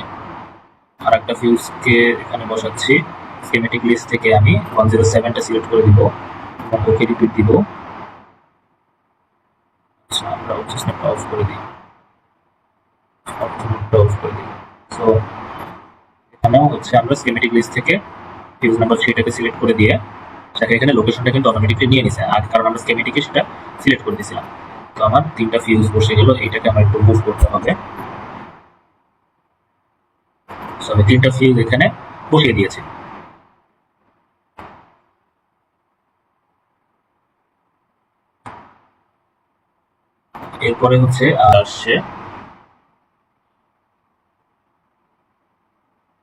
আর একটা ফিউজকে এখানে বসাচ্ছি। স্কিমেটিক লিস্ট থেকে আমি 107টা সিলেক্ট করে দিব এবং ওকে রিপিট দিব। আচ্ছা, আমরা হচ্ছে স্ন্যাপটা অফ করে দিই, অফ করে দিই। সো হচ্ছে আমরা স্কিমেটিক লিস্ট থেকে ফিউজ নাম্বার সেটাকে সিলেক্ট করে দিয়ে সেটা এখানে লোকেশনটা কিন্তু অটোমেটিকলি নিয়ে নিছে, আর কারণ আমরা স্কিমেটিকে সেটা সিলেক্ট করে দিয়েছিলাম। তো আমার 3টা ফিউজ বসে গেল, এইটাকে আমার একটু মুভ করতে হবে। সো আমি 3টা ফিউজ এখানে বসিয়ে দিয়েছি। এরপরে হচ্ছে আসছে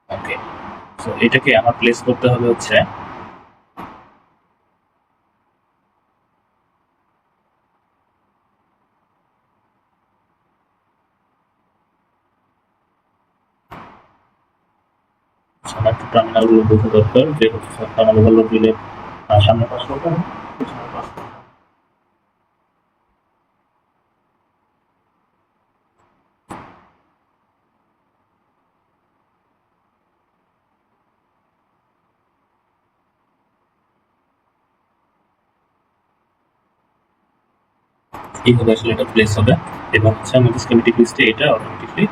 ওকে। সো এটাকে আমার প্লেস করতে হবে হচ্ছে আমার একটু টার্মিনাল গুলো বোঝা দরকার, যে হচ্ছে টার্মিনাল গুলো দিলে সামনে পাশ করতে পিছনে পাশ করতে। এইভাবে আসলে এটা প্লেস হবে, এবং হচ্ছে আমাদের স্কিমেটিক লিস্টে এটা অটোমেটিকলি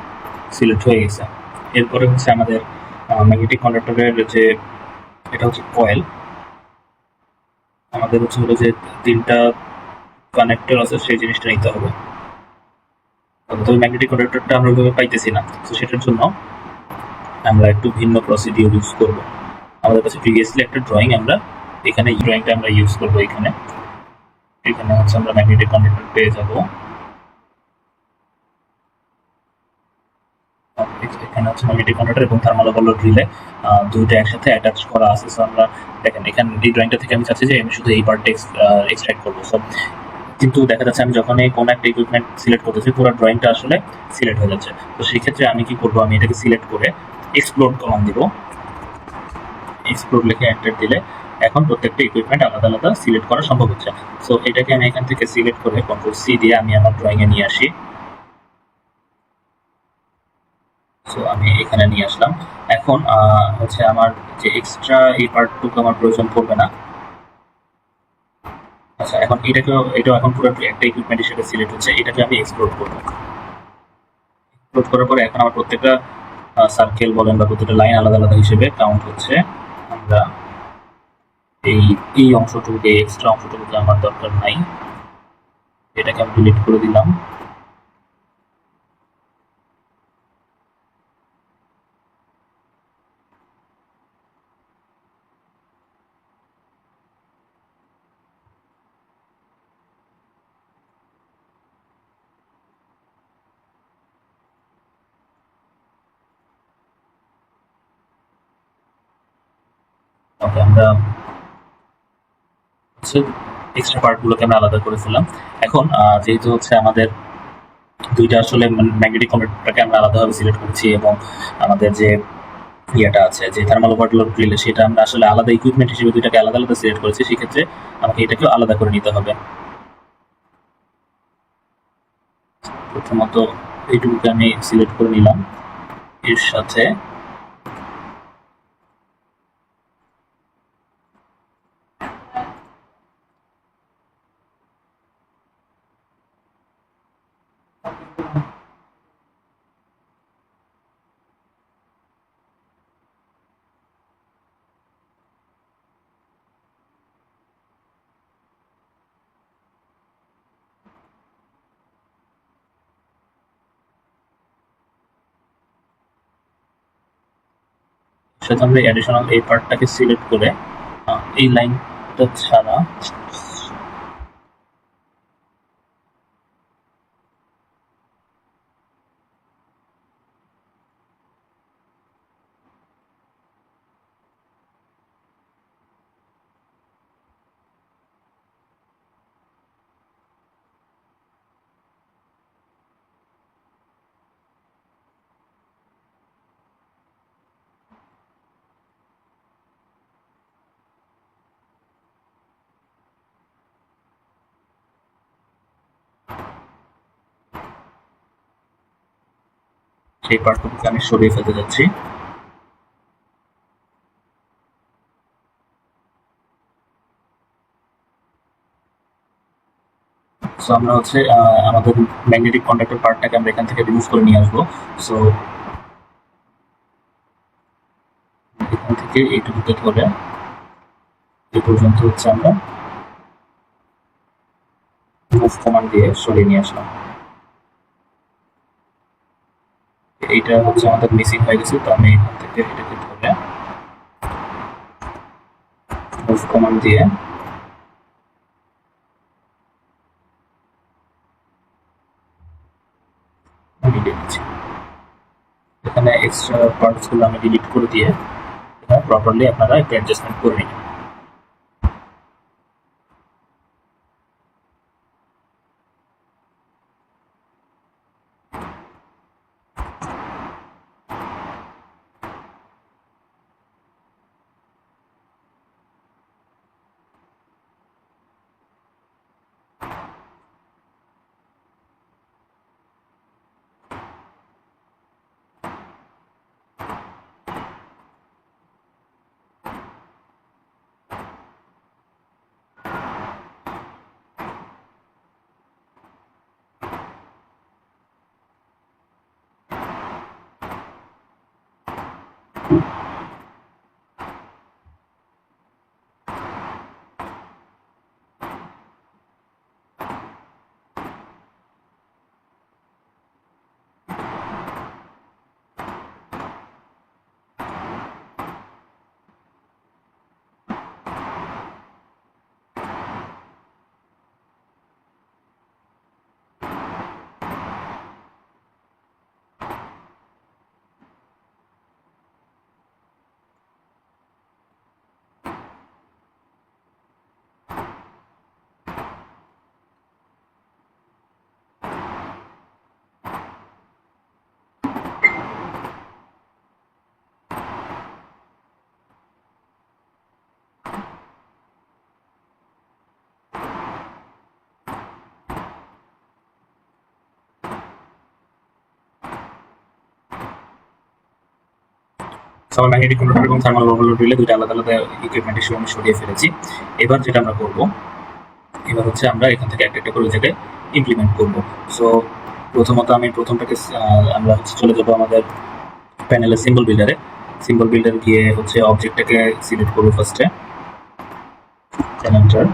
সিলেক্ট হয়ে গেছে। এরপরে হচ্ছে আমাদের ম্যাগনেটিক কন্ডাক্টরের যে এটা হচ্ছে কয়েল, আমাদের হচ্ছে হলো যে 3টা কানেক্টর আছে সেই জিনিসটা নিতে হবে। তবে ম্যাগনেটিক কন্ডাক্টরটা আমরা ওইভাবে পাইতেছি না, তো সেটার জন্য আমরা একটু ভিন্ন প্রসিডিউর ইউজ করব। আমাদের কাছে প্রিভিয়াসলি একটা ড্রয়িং, আমরা এখানে ড্রয়িংটা আমরা ইউজ করবো। এখানে এখানে হচ্ছে আমরা ম্যাগনেটিক কন্ডাক্টর পেয়ে যাব। এখানে হচ্ছে ম্যাগনেটিক কন্ডাক্টর এবং থার্মোকপল রিলে দুইটা একসাথে অ্যাটাচ করা আছে। সো আমরা দেখেন এখানে এই ড্রয়িংটা থেকে আমি চাচ্ছি যে আমি শুধু এই পার্টটা এক্সট্রাক্ট করবো। সো কিন্তু দেখা যাচ্ছে আমি যখন এই কোনো একটা ইকুইপমেন্ট সিলেক্ট করতেছি পুরো ড্রয়িংটা আসলে সিলেক্ট হয়ে যাচ্ছে। তো সেই ক্ষেত্রে আমি কি করবো, আমি এটাকে সিলেক্ট করে এক্সপ্লোর কমান্ড দিব। এক্সপ্লোর লিখে এন্টার দিলে এখন প্রত্যেকটা ইকুইপমেন্ট আলাদা আলাদা সিলেক্ট করা সম্ভব হচ্ছে। সো এটাকে আমি এখান থেকে সিলেক্ট করে কন্ট্রোল সি দিয়ে আমি আমার ড্রয়িংয়ে নিয়ে আসি। সো আমি এখানে নিয়ে আসলাম। এখন হচ্ছে আমার যে এক্সট্রা এই পার্টটুকু আমার প্রয়োজন পড়বে না। আচ্ছা, এখন এটাও এখন পুরো একটা ইকুইপমেন্ট হিসেবে সিলেক্ট হচ্ছে। এটাকে আমি এক্সপ্লোর করবো। এক্সপ্লোর করার পরে এখন আমার প্রত্যেকটা সার্কেল বলেন বা প্রত্যেকটা লাইন আলাদা আলাদা হিসেবে কাউন্ট হচ্ছে। আমরা এই এই অংশটুকু, এই এক্সট্রা অংশটুকুকে আমার দরকার নাই, এটাকে আমি ডিলিট করে দিলাম। ওকে, আমরা হচ্ছে এক্সট্রা পার্টগুলোকে আমরা আলাদা করে ফেললাম। এখন যেহেতু হচ্ছে আমাদের দুইটা আসলে ম্যাগনেটিক কন্ডাক্টরটাকে আমরা আলাদাভাবে সিলেক্ট করেছি, এবং আমাদের যে ইয়েটা আছে যে থার্মাল ওভারলোড রিলে, সেটা আমরা আসলে আলাদা ইকুইপমেন্ট হিসেবে দুইটাকে আলাদা আলাদা সিলেক্ট করেছি। সেক্ষেত্রে আমাকে এটাকেও আলাদা করে নিতে হবে। প্রথমত এইটুকুকে আমি সিলেক্ট করে নিলাম, এর সাথে সাথে আমরা অ্যাডিশনাল এই পার্টটাকে সিলেক্ট করে এই লাইনটা ছাড়া সেই পার্টটুকুকে আমি সরিয়ে ফেলতে যাচ্ছি। সো আমরা হচ্ছে আমাদের ম্যাগনেটিক কন্ডাক্টর পার্টটাকে আমরা এখান থেকে রিমুভ করে নিয়ে আসবো। সো থেকে এইটুকুতে ধরে এই পর্যন্ত হচ্ছে আমরা মুভ কমান্ড দিয়ে সরিয়ে নিয়ে আসলাম। এইটা হচ্ছে আমাদের মিসিং হয়ে গেছে, তো আমি এখান থেকে এটাকে ধরে মুভ কমান্ড দিয়ে মিলিয়ে দিচ্ছি। এখানে এক্সট্রা পার্টসগুলো আমি ডিলিট করে দিয়ে প্রপারলি আপনারা একটু অ্যাডজাস্টমেন্ট করে নিন। আমরা ম্যাগনেটিক কন্ট্রোলার এবং থার্মাল ওভারলোড রিলে দুইটা আলাদা আলাদা ইকুইপমেন্ট হিসেবে আমি সরিয়ে ফেলেছি। এবার যেটা আমরা করব, এবার হচ্ছে আমরা এখান থেকে একটা একটা করে জায়গায় ইমপ্লিমেন্ট করব। সো প্রথমত আমি প্রথমটাকে আমরা হচ্ছে চলে যাব আমাদের প্যানেলের সিম্বল বিল্ডারে। সিম্বল বিল্ডার গিয়ে হচ্ছে অবজেক্টটাকে সিলেক্ট করব ফার্স্টে, এন্টার।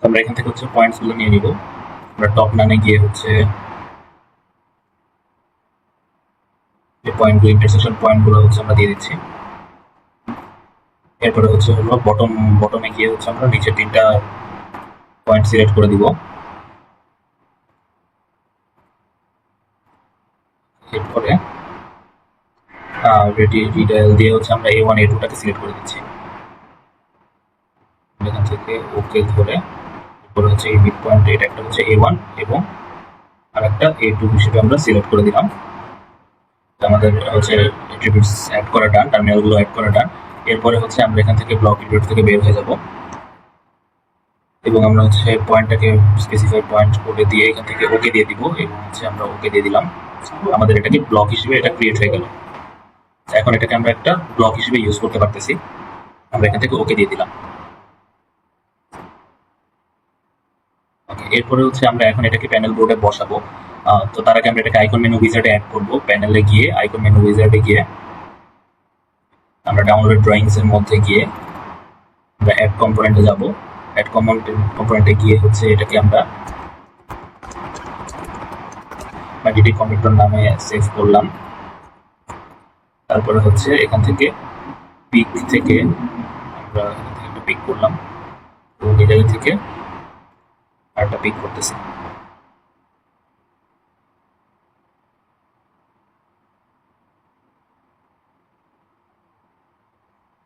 আমরা এখান থেকে হচ্ছে পয়েন্টস গুলো নিয়ে নিব। আমরা টপ নানে গিয়ে হচ্ছে এই পয়েন্টগুলো, ইন্টারসেকশন পয়েন্টগুলো হচ্ছে আমরা দিয়ে দিচ্ছি। এরপরে হচ্ছে হলো বটমে গিয়ে হচ্ছে আমরা নিচে তিনটা পয়েন্ট সিলেক্ট করে দিব। এরপরে রিডায়াল দিয়ে হচ্ছে আমরা A1 A2 টাকে সিলেক্ট করে দিচ্ছি। এখান থেকে ওকে ধরে এরপরে হচ্ছে এই মিড পয়েন্ট, এটা একটা হচ্ছে A1 এবং আর একটা A2 হিসেবে আমরা সিলেক্ট করে দিলাম। আমাদের হচ্ছে অ্যাট্রিবিউটস অ্যাড করা ডান, টার্মিনালগুলো অ্যাড করা ডান। এরপরে হচ্ছে আমরা এখান থেকে ব্লক এডিটর থেকে বের হয়ে যাব এবং আমরা হচ্ছে পয়েন্টটাকে স্পেসিফাই পয়েন্ট করে দিয়ে এখান থেকে ওকে দিয়ে দিব এবং হচ্ছে আমরা ওকে দিয়ে দিলাম। আমাদের এটাকে ব্লক হিসেবে এটা ক্রিয়েট হয়ে গেল। এখন এটাকে আমরা একটা ব্লক হিসেবে ইউজ করতে পারতেছি। আমরা এখান থেকে ওকে দিয়ে দিলাম। ওকে, এরপরে হচ্ছে আমরা এখন এটাকে প্যানেল বোর্ডে বসাবো। তো তার আগে আমরা এটাকে আইকন মেনু উইজার্ডে অ্যাড করব। প্যানেলে গিয়ে আইকন মেনু উইজার্ডে গিয়ে আমরা ডাউনলোড ড্রয়িংস এর মধ্যে গিয়ে আমরা অ্যাড কম্পোনেন্টে যাব। অ্যাড কম্পোনেন্টে গিয়ে হচ্ছে এটাকে আমরা ম্যাগনেটিক কন্ডাক্টর নামে সেভ করলাম। তারপরে হচ্ছে এখান থেকে পিক থেকে আমরা একটা পিক করলাম এবং এই জায়গা থেকে আরেকটা পিক করতেছি।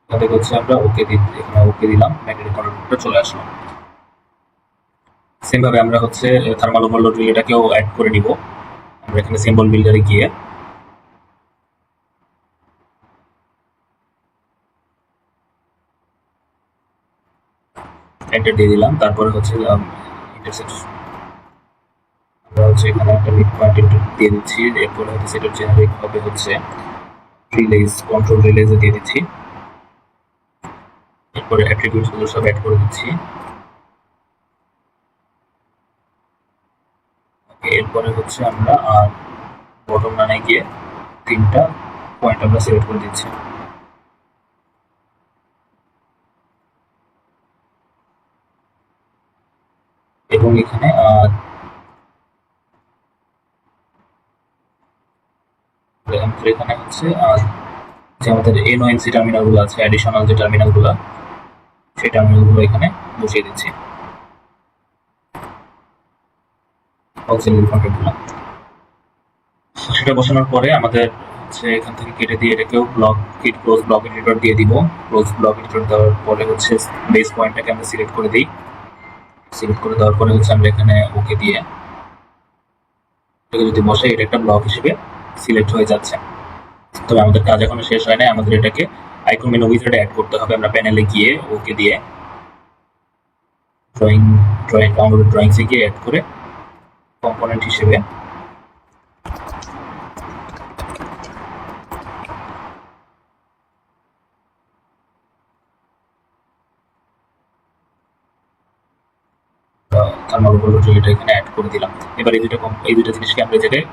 এখান থেকে হচ্ছে আমরা এখানে ওকে দিলাম, ম্যাগনেটিক কন্ডাক্টরটা চলে আসলো। সেম ভাবে আমরা হচ্ছে থার্মাল ওভারলোড রিলেটাকেও অ্যাড করে নিব। আমরা এখানে সিম্বল বিল্ডারে গিয়ে এন্টার দিয়ে দিলাম। তারপরে হচ্ছে ইন্টারসেক্ট আমরা হচ্ছে এখানে একটা মিড পয়েন্ট দিয়ে দিচ্ছি। এরপরে হচ্ছে সেটা জেনারেট হবে হচ্ছে রিলেজ, কন্ট্রোল রিলেজে দিয়ে দিচ্ছি। এরপরে অ্যাট্রিবিউটস গুলো সব অ্যাড করে দিচ্ছি। এরপরে হচ্ছে আমরা বটম লাইনে গিয়ে 3টা পয়েন্ট আমরা সিলেক্ট করে দিচ্ছি। এবং এখানে এখানে হচ্ছে যে আমাদের এনওএনসি টার্মিনাল গুলো আছে, অ্যাডিশনাল যে টার্মিনাল গুলো, সেই টার্মিনাল গুলো এখানে বসিয়ে দিচ্ছি। অক্সিলারি কন্ট্যাক্ট গুলো সেটা বসানোর পরে আমাদের হচ্ছে এখান থেকে কেটে দিয়ে এটাকেও ক্লোজ ব্লক এডিটর দিয়ে দিব। ক্লোজ ব্লক এডিটর দেওয়ার পরে হচ্ছে বেস পয়েন্টটাকে আমরা সিলেক্ট করে দিই। সিলেক্ট করে দেওয়ার পরে হচ্ছে আমরা এখানে ওকে দিয়ে এটাকে যদি বসাই, এটা একটা ব্লক হিসেবে সিলেক্ট হয়ে যাচ্ছে। তবে আমাদের কাজ এখনো শেষ হয় নাই। আমাদের এটাকে আইকন মেনু উইজার্ডে অ্যাড করতে হবে। আমরা প্যানেলে গিয়ে ওকে দিয়ে ডাউনলোড ড্রয়িংসে গিয়ে অ্যাড করে কম্পোনেন্ট হিসেবে থার্মাল ওভারলোড রিলেটা এখানে অ্যাড করে দিলাম। এবার এই দুটো জিনিসকে আমরা এই জায়গায়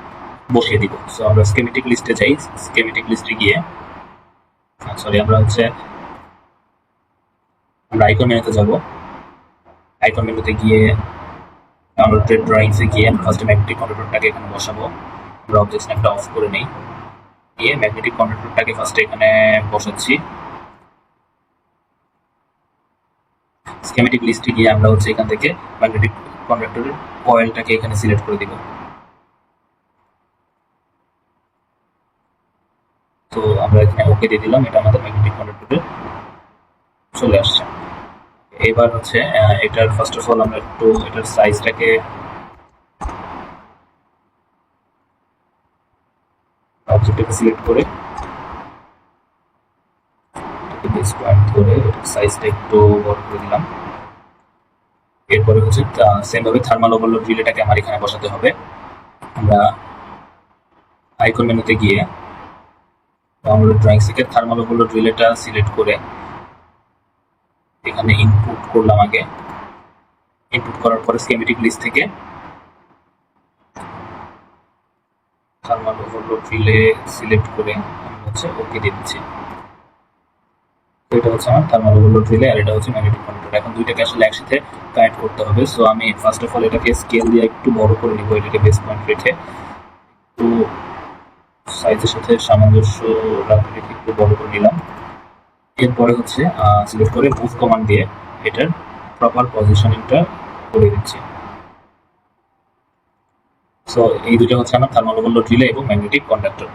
বসিয়ে দিব। সো আমরা স্কেমেটিক লিস্টে যাই। স্কেমেটিক লিস্টে গিয়ে আমরা হচ্ছে আমরা আইকন মেনুতে যাব। আইকন মেনুতে গিয়ে ডাউনলোড ড্রয়িংসে গিয়ে ফার্স্ট ম্যাগনেটিক কন্ডাক্টরটাকে এখানে বসাবো। আমরা অবজেক্ট স্ন্যাপটা অফ করে নেই, গিয়ে ম্যাগনেটিক কন্ডাক্টরটাকে ফার্স্টে এখানে বসাচ্ছি। স্কেমেটিক লিস্টে গিয়ে আমরা হচ্ছে এখান থেকে ম্যাগনেটিক কন্ডাক্টরের কয়েলটাকে এখানে সিলেক্ট করে দিব। তো আমরা এখানে ওকে দিয়ে দিলাম। এটা আমাদের ম্যাগনেটিক কন্ডাক্টরে চলে আসছে। এবার হচ্ছে এটার ফার্স্ট অফ অল আমরা একটু এটার সাইজটাকে অবজেক্টটাকে সিলেক্ট করে বেস পয়েন্ট ধরে এটার সাইজটা একটু বড় করে দিলাম। এরপরে হচ্ছে সেম ভাবে থার্মাল ওভারলোড রিলেটাকে আমার এখানে বসাতে হবে। আমরা আইকন মেনুতে গিয়ে ডাউনলোড ড্রয়িংস থেকে থার্মাল ওভারলোড রিলেটা সিলেক্ট করে এখানে ইনপুট করলাম। আগে ইনপুট করার পরে স্কেমেটিক লিস্ট থেকে থার্মাল ওভারলোড রিলে সিলেক্ট করে আমি হচ্ছে ওকে দিয়ে দিচ্ছি। এটা হচ্ছে আমার থার্মাল ওভারলোড রিলে আর এটা হচ্ছে ম্যাগনেটিক কন্ডাক্টর। এখন দুইটাকে আসলে একসাথে কানেক্ট করতে হবে। সো আমি ফার্স্ট অফ অল এটাকে স্কেল দিয়ে একটু বড় করে নিব। এটাকে বেস পয়েন্ট রেখে একটু সাইজের সাথে সামঞ্জস্য রেখে একটু বড় করে নিলাম। এরপরে হচ্ছে সিলেক্ট করে মুভ কমান্ড দিয়ে এটার প্রপার পজিশনিংটা করে দিচ্ছি। সো এই দুটো হচ্ছে আমার থার্মাল ওভারলোড রিলে এবং ম্যাগনেটিক কন্ডাক্টর।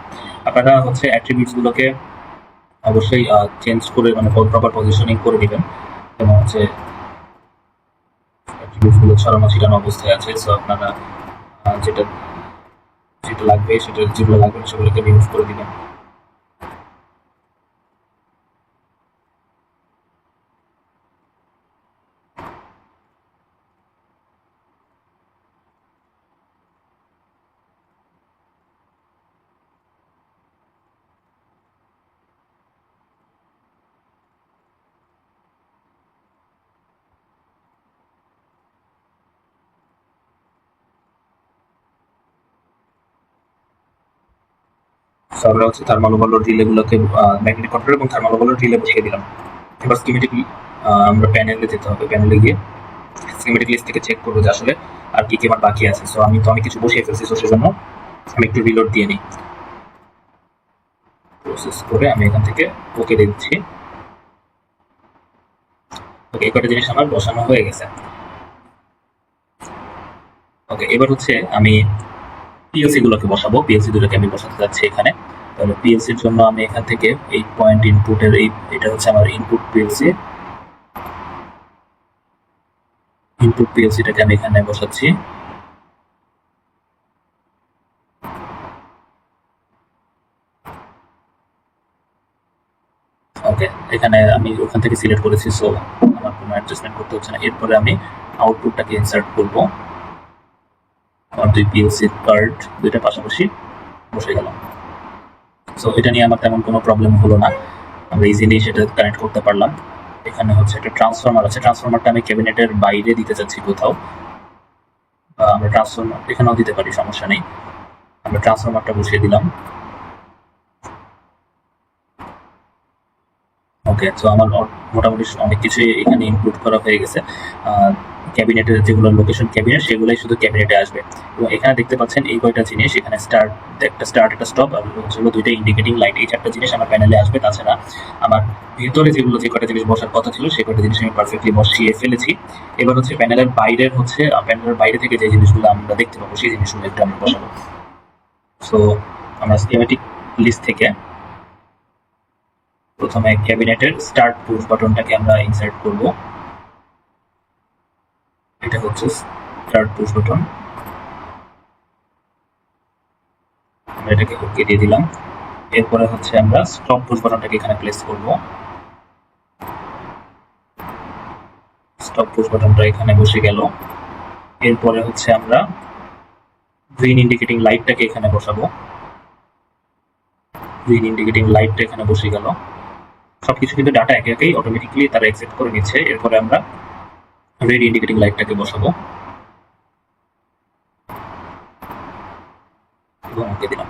আপনারা হচ্ছে অ্যাট্রিবিউটস গুলোকে অবশ্যই চেঞ্জ করে মানে প্রপার পজিশনিং করে দিবেন। যেমন হচ্ছে অ্যাট্রিবিউটস গুলো ছড়ানো ছিটানো অবস্থায় আছে। সো আপনারা যেটা লাগবে যেগুলো লাগবে সেগুলোকে রিমুভ করে দিবেন। আমরা হচ্ছে থার্মাল ওভারলোড রিলেগুলোকে ম্যাগনেটিক কন্ট্রোলার এবং থার্মাল ওভারলোড রিলে বসিয়ে দিলাম। এবার স্কিমেটিকলি আমরা প্যানেলে যেতে হবে, প্যানেলে গিয়ে স্কিমেটিক লিস্ট থেকে চেক করবো যে আসলে আর কি কি আমার বাকি আছে। সো আমি তো অনেক কিছু বসিয়ে ফেলছি, সো সেজন্য আমি একটু রিলোড দিয়ে নিই। প্রসেস করে আমি এখান থেকে ওকে দিচ্ছি। ওকে, এই কটা জিনিস আমার বসানো হয়ে গেছে। ওকে, এবার হচ্ছে আমি পিএলসি গুলোকে বসাবো। পিএলসি দুটোকে আমি বসাতে যাচ্ছি এখানে। তাহলে পিএলসির জন্য আমি এখান থেকে এই পয়েন্ট ইনপুটের এটা হচ্ছে আমার ইনপুট পিএলসি। ইনপুট পিএলসিটাকে আমি এখানে বসাচ্ছি। ওকে, এখানে আমি ওখান থেকে সিলেক্ট করেছি, সো আমার কোনো অ্যাডজাস্টমেন্ট করতে হচ্ছে না। এরপরে আমি আউটপুটটাকে ইনসার্ট করব। আমার দুই পিএলসির কার্ড দুইটা পাশাপাশি বসে গেল। সো এটা নিয়ে আমার তেমন কোনো প্রবলেম হলো না, আমরা ইজিলি সেটা কানেক্ট করতে পারলাম। এখানে হচ্ছে একটা ট্রান্সফরমার আছে, ট্রান্সফরমারটা আমি ক্যাবিনেটের বাইরে দিতে চাচ্ছি কোথাও। আমরা ট্রান্সফরমার এখানেও দিতে পারি, সমস্যা নেই। আমরা ট্রান্সফরমারটা বসিয়ে দিলাম। ওকে, তো আমার মোটামুটি অনেক কিছুই এখানে ইনক্লুড করা হয়ে গেছে। ক্যাবিনেটের যেগুলো লোকেশন ক্যাবিনেট, সেগুলোই শুধু ক্যাবিনেটে আসবে। এবং এখানে দেখতে পাচ্ছেন এই কয়টা জিনিস, এখানে একটা স্টার্ট একটা স্টপ আর হলো দুইটা ইন্ডিকেটিং লাইট, এই চারটা জিনিস আমার প্যানেলে আসবে। তাছাড়া আমার ভিতরে যেগুলো যে কয়টা জিনিস বসার কথা ছিল সেই কয়টা জিনিস আমি পারফেক্টলি বসিয়ে ফেলেছি। এবার হচ্ছে প্যানেলের বাইরের হচ্ছে প্যানেলের বাইরে থেকে যে জিনিসগুলো আমরা দেখতে পাবো সেই জিনিসগুলো একটু আমি বসাবো। সো আমরা স্কিমেটিক লিস্ট থেকে প্রথমে ক্যাবিনেটের স্টার্ট পুশ বাটনটাকে আমরা ইনসার্ট করব। এটা হচ্ছে স্টার্ট পুশ বাটন, আমরা এটাকে ওকে দিয়ে দিলাম। এরপরে হচ্ছে আমরা স্টপ পুশ বাটনটাকে এখানে প্লেস করব। স্টপ পুশ বাটনটা এখানে বসে গেল। এরপরে হচ্ছে আমরা গ্রিন ইন্ডিকেটিং লাইটটাকে এখানে বসাবো। গ্রিন ইন্ডিকেটিং লাইটটা এখানে বসে গেল। সবকিছু কিন্তু ডাটা একে একেই অটোমেটিক্যালি তারা অ্যাকসেপ্ট করে নিচ্ছে। এরপরে আমরা রেড ইন্ডিকেটিং লাইটটাকে বসাবো এবং ওকে দিলাম।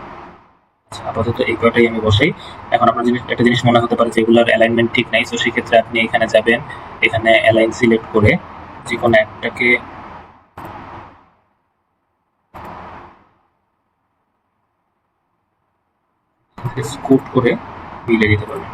আচ্ছা, আপাতত এই কয়টাই আমি বসাই। এখন আপনার একটা জিনিস মনে হতে পারে যে এগুলোর অ্যালাইনমেন্ট ঠিক নাই, তো সেক্ষেত্রে আপনি এখানে যাবেন, এখানে অ্যালাইন সিলেক্ট করে যে কোনো একটাকে স্কুপ করে মিলিয়ে দিতে পারবেন।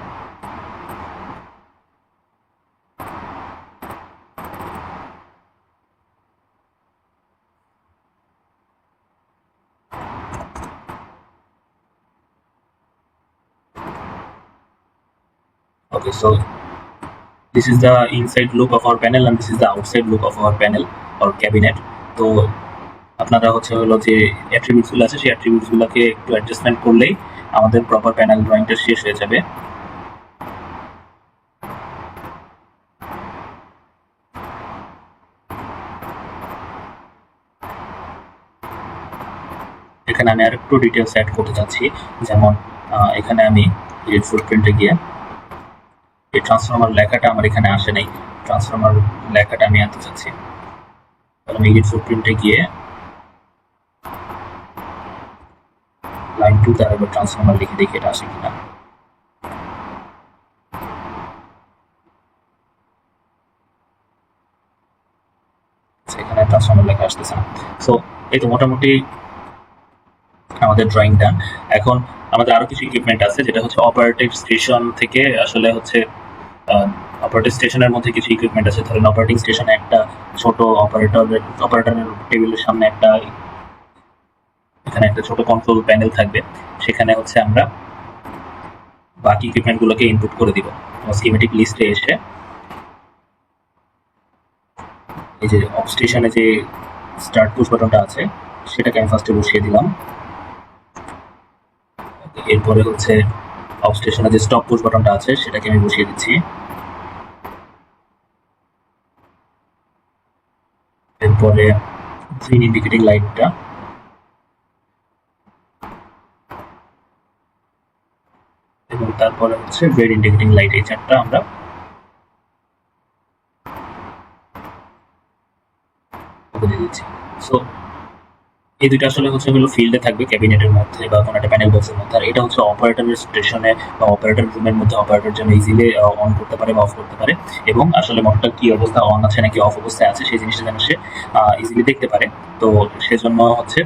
Okay, so this is the inside look of our panel and this is the outside look of our panel or cabinet. তো আপনারা হচ্ছে হলো যে অ্যাট্রিবিউটসগুলো আছে সেই অ্যাট্রিবিউটসগুলোকে একটু অ্যাডজাস্টমেন্ট করলেই আমাদের প্রপার প্যানেল ড্রয়িংটা শেষ হয়ে যাবে। এখানে আমি আর একটু ডিটেলস অ্যাড করতে চাচ্ছি, যেমন এখানে আমি এর ফুটপ্রিন্টে গিয়ে এই ট্রান্সফরমার লেখাটা আমার এখানে আসে নাই, ট্রান্সফরমার লেখাটা আমি আনতে চাচ্ছি। তাহলে আমি এডিট ফুটপ্রিন্টে গিয়ে লাইন 2 তার আবার ট্রান্সফরমার লিখে দেখি এটা আসে কিনা। এখানে ট্রান্সফরমার লেখা আসতেছে না। সো এই তো মোটামুটি আমাদের ড্রয়িং ডান। এখন আমাদের আরো কিছু ইকুইপমেন্ট আছে, যেটা হচ্ছে অপারেটিভ স্টেশন থেকে আসলে হচ্ছে অপারেটিভ স্টেশনের মধ্যে কিছু ইকুইপমেন্ট আছে। ধরেন অপারেটিং স্টেশনে একটা ছোট অপারেটরের টেবিলের সামনে একটা এখানে একটা ছোট কন্ট্রোল প্যানেল থাকবে, সেখানে হচ্ছে আমরা বাকি ইকুইপমেন্টগুলোকে ইনপুট করে দিব। স্কিমেটিক লিস্টে এসে এই যে অফ স্টেশনে যে স্টার্ট পুশ বাটনটা আছে সেটাকে আমি ফার্স্টে বসিয়ে দিলাম। এরপরে হচ্ছে অফ স্টেশনে যে স্টপ পুশ বাটনটা আছে সেটাকে আমি বসিয়ে দিচ্ছি। এরপরে গ্রিন ইন্ডিকেটিং লাইটটা, এবং তারপরে হচ্ছে রেড ইন্ডিকেটিং লাইট, এই চারটা আমরা দিয়ে দিচ্ছি। সো এই দুইটা আসলে হচ্ছে হলো ফিল্ডে থাকবে ক্যাবিনেটের মধ্যে বা কোনো একটা প্যানেল বক্সের মধ্যে, আর এটা হচ্ছে অপারেটরের স্টেশনে বা অপারেটর রুমের মধ্যে অপারেটর যেন ইজিলি অন করতে পারে বা অফ করতে পারে, এবং আসলে মোটরটা কি অবস্থা অন আছে নাকি অফ অবস্থায় আছে সেই জিনিসটা যেন সে ইজিলি দেখতে পারে। তো সেজন্য হচ্ছে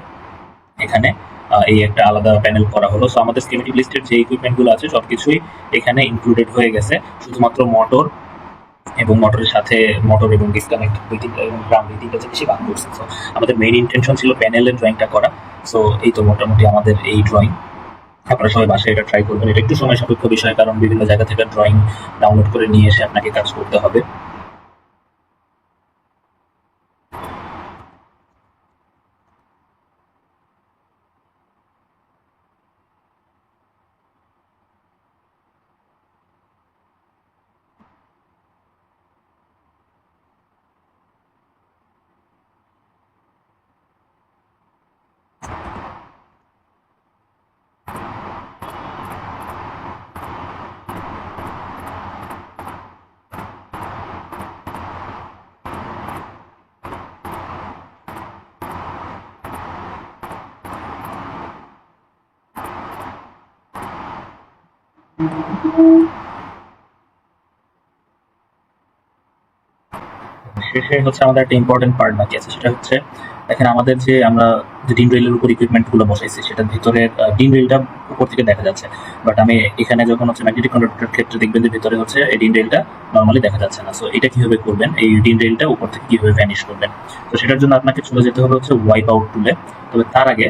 এখানে এই একটা আলাদা প্যানেল করা হলো। সো আমাদের স্কিমেটিক লিস্টের যে ইকুইপমেন্টগুলো আছে সবকিছুই এখানে ইনক্লুডেড হয়ে গেছে, শুধুমাত্র মোটর এবং মোটরের সাথে মোটর এবং ডিসকানেক্ট দুই তিনটা এবং ড্রাম দুই তিনটা জিনিসই বাদ করছে। সো আমাদের মেইন ইন্টেনশন ছিল প্যানেলের ড্রয়িংটা করা। সো এই তো মোটামুটি আমাদের এই ড্রয়িং। আপনারা সবাই বাসায় এটা ট্রাই করবেন। এটা একটু সময় সাপেক্ষ বিষয়, কারণ বিভিন্ন জায়গা থেকে ড্রয়িং ডাউনলোড করে নিয়ে এসে আপনাকে কাজ করতে হবে। শেষে হচ্ছে আমাদের একটা ইম্পর্টেন্ট পার্ট বাকি আছে, সেটা হচ্ছে দেখেন আমাদের যে আমরা যে ডিম রেলের উপর ইকুইপমেন্ট গুলো বসাইছি সেটার ভিতরে ডিম রেলটা উপর থেকে দেখা যাচ্ছে, বাট আমি এখানে যখন হচ্ছে ম্যাগনেটিক কন্ডাক্টরের ক্ষেত্রে দেখবেন যে ভিতরে হচ্ছে এই ডিম রেলটা নর্মালি দেখা যাচ্ছে না। সো এটা কিভাবে করবেন, এই ডিম রেলটা উপর থেকে কিভাবে ভ্যানিশ করবেন? তো সেটার জন্য আপনাকে চলে যেতে হবে হচ্ছে ওয়াইপ আউট টুলে। তবে তার আগে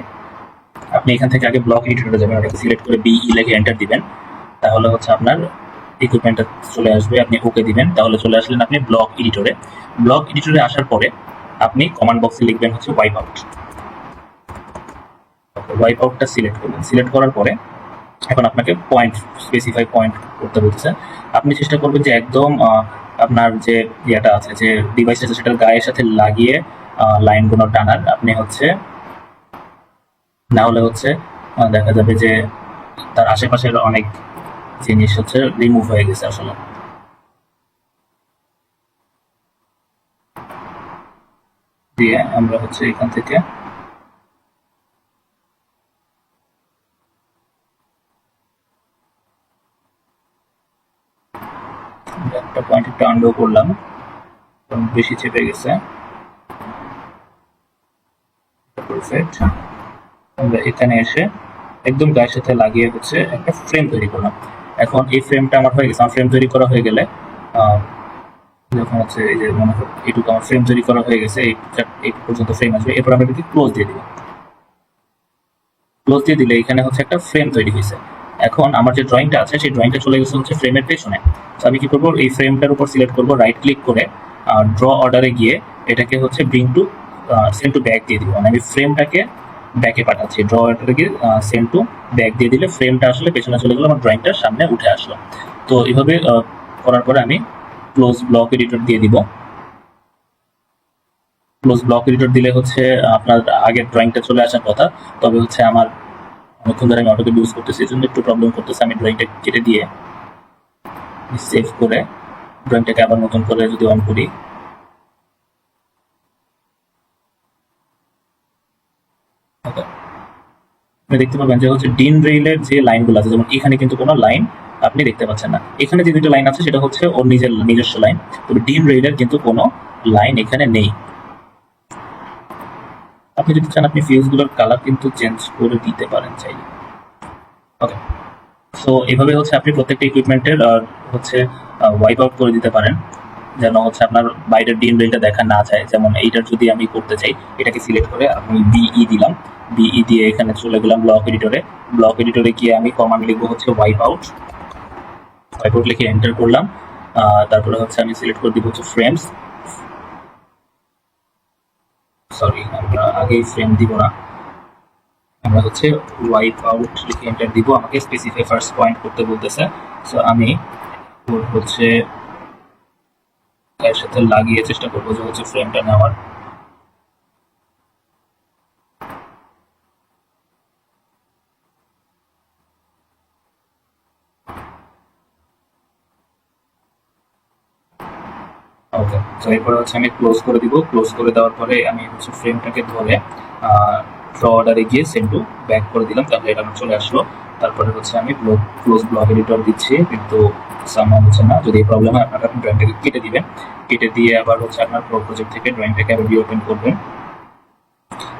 আপনি এখান থেকে আগে ব্লক এডিটরে যাবেন, ওটাকে সিলেক্ট করে বিই লিখে এন্টার দিবেন, তাহলে হচ্ছে আপনার ইকুইপমেন্টটা চলে আসবে। আপনি ওকে দিবেন, তাহলে চলে আসলেন আপনি ব্লক এডিটরে। ব্লক এডিটরে আসার পরে আপনি কমান্ড বক্সে লিখবেন হচ্ছে ওয়াইপ আউট। ওয়াইপ আউটটা সিলেক্ট করবেন, সিলেক্ট করার পরে এখন আপনাকে পয়েন্ট স্পেসিফাই পয়েন্ট করতে বলতেছে। আপনি চেষ্টা করবেন যে একদম আপনার যে ইয়েটা আছে, যে ডিভাইস আছে সেটার গায়ের সাথে লাগিয়ে লাইনগুলো টানার। আপনি হচ্ছে না হলে হচ্ছে দেখা যাবে যে তার আশেপাশের অনেক জিনিস হচ্ছে রিমুভ হয়ে গেছে আসলে। দিয়ে আমরা হচ্ছে এখান থেকে একটা পয়েন্ট একটু আন্ডো করলাম, বেশি চেপে গেছে। পারফেক্ট। আমরা এখানে এসে একদম গায়ের সাথে লাগিয়ে হচ্ছে একটা ফ্রেম তৈরি করলাম। এখন এই ফ্রেমটা আমার হয়ে গেছে। আমার ফ্রেম তৈরি করা হয়ে গেলে যখন হচ্ছে এই যে মনে হয় এইটুকু আমার ফ্রেম তৈরি করা হয়ে গেছে, এই পর্যন্ত ফ্রেম আসবে, এরপর আমরা এটাকে ক্লোজ দিয়ে দিব। ক্লোজ দিয়ে দিলে এখানে হচ্ছে একটা ফ্রেম তৈরি হয়েছে। এখন আমার যে ড্রয়িংটা আছে সেই ড্রয়িংটা চলে গেছে হচ্ছে ফ্রেমের পেছনে। তো আমি কি করবো, এই ফ্রেমটার উপর সিলেক্ট করবো, রাইট ক্লিক করে ড্র অর্ডারে গিয়ে এটাকে হচ্ছে bring to send to back দিয়ে দিব। মানে আমি ফ্রেমটাকে ব্যাকে পাঠাচ্ছি, ড্র অর্ডারে গিয়ে সেন্ড টু ব্যাক দিয়ে দিলে ফ্রেমটা আসলে পেছনে চলে গেলো, আমার ড্রয়িংটার সামনে উঠে আসলো। তো এইভাবে করার পরে আমি ক্লোজ ব্লক এডিটর দিয়ে দিব। ক্লোজ ব্লক এডিটর দিলে হচ্ছে আপনার আগের ড্রয়িংটা চলে আসার কথা, তবে হচ্ছে আমার অনেকক্ষণ ধরে আমি অটোকে ইউজ করতেছি, এই জন্য একটু প্রবলেম করতেছে। আমি ড্রয়িংটা কেটে দিয়ে সেভ করে ড্রয়িংটাকে আবার নতুন করে যদি অন করি, আপনি দেখতে পাবেন যে হচ্ছে ডিন রেইলের যে লাইনগুলো আছে, যেমন এখানে কিন্তু কোনো লাইন আপনি দেখতে পাচ্ছেন না। এখানে যে দুটো লাইন আছে সেটা হচ্ছে ওর নিজস্ব লাইন, তবে ডিন রেইলের কিন্তু কোনো লাইন এখানে নেই। আপনি যদি চান আপনি ফিউজগুলোর কালার কিন্তু চেঞ্জ করে দিতে পারেন চাইলে। ওকে, সো এভাবে হচ্ছে আপনি প্রত্যেকটা ইকুইপমেন্টের হচ্ছে ওয়াইপ আউট করে দিতে পারেন, যেন হচ্ছে আপনার বাইরের ডিম রেলটা দেখা না যায়। যেমন এইটার যদি আমি করতে চাই, এটাকে সিলেক্ট করে আমি বিই দিলাম, বিই দিয়ে এখানে চলে গেলাম ব্লক এডিটরে। ব্লক এডিটরে গিয়ে আমি কমান্ড লিখবো হচ্ছে ওয়াইপ আউট। ওয়াইপ আউট লিখে এন্টার করলাম। তারপরে হচ্ছে আমি সিলেক্ট করে দিব হচ্ছে ফ্রেমস। সরি, আমরা আগেই ফ্রেম দিব না, আমরা হচ্ছে ওয়াইপ আউট লিখে এন্টার দিব। আমাকে স্পেসিফাই ফার্স্ট পয়েন্ট করতে বলতেছে। সো আমি হচ্ছে এর সাথে লাগিয়ে চেষ্টা করবো যে হচ্ছে ফ্রেমটা নেওয়ার। ওকে, তো এরপরে হচ্ছে আমি ক্লোজ করে দিব। ক্লোজ করে দেওয়ার পরে আমি হচ্ছে ফ্রেমটাকে ধরে ফ্লো অর্ডারে গিয়ে সেন্ড টু ব্যাক করে দিলাম, তাহলে এটা আমার চলে আসলো। তারপরে হচ্ছে আমি ক্লোজ ব্লক এডিটর দিচ্ছি, কিন্তু সামহাও হচ্ছে না। যদি এই প্রবলেম হয় আপনারা ড্রয়িংটাকে কেটে দিবেন, কেটে দিয়ে আবার হচ্ছে আপনার প্রজেক্ট থেকে ড্রয়িংটাকে আবার রিওপেন করবেন।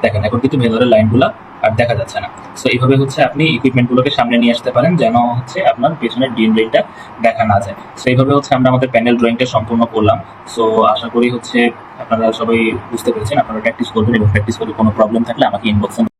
দেখেন এখন কিন্তু ভেতরের লাইনগুলো আর দেখা যাচ্ছে না। সো এইভাবে হচ্ছে আপনি ইকুইপমেন্টগুলোকে সামনে নিয়ে আসতে পারেন, যেন হচ্ছে আপনার পেছনের ডিএন লাইনটা দেখা না যায়। সো এইভাবে হচ্ছে আমরা আমাদের প্যানেল ড্রয়িংটা সম্পূর্ণ করলাম। সো আশা করি হচ্ছে আপনারা সবাই বুঝতে পেরেছেন। আপনারা প্র্যাকটিস করবেন এবং প্র্যাকটিস করে কোনো প্রবলেম থাকলে আমাকে ইনবক্সে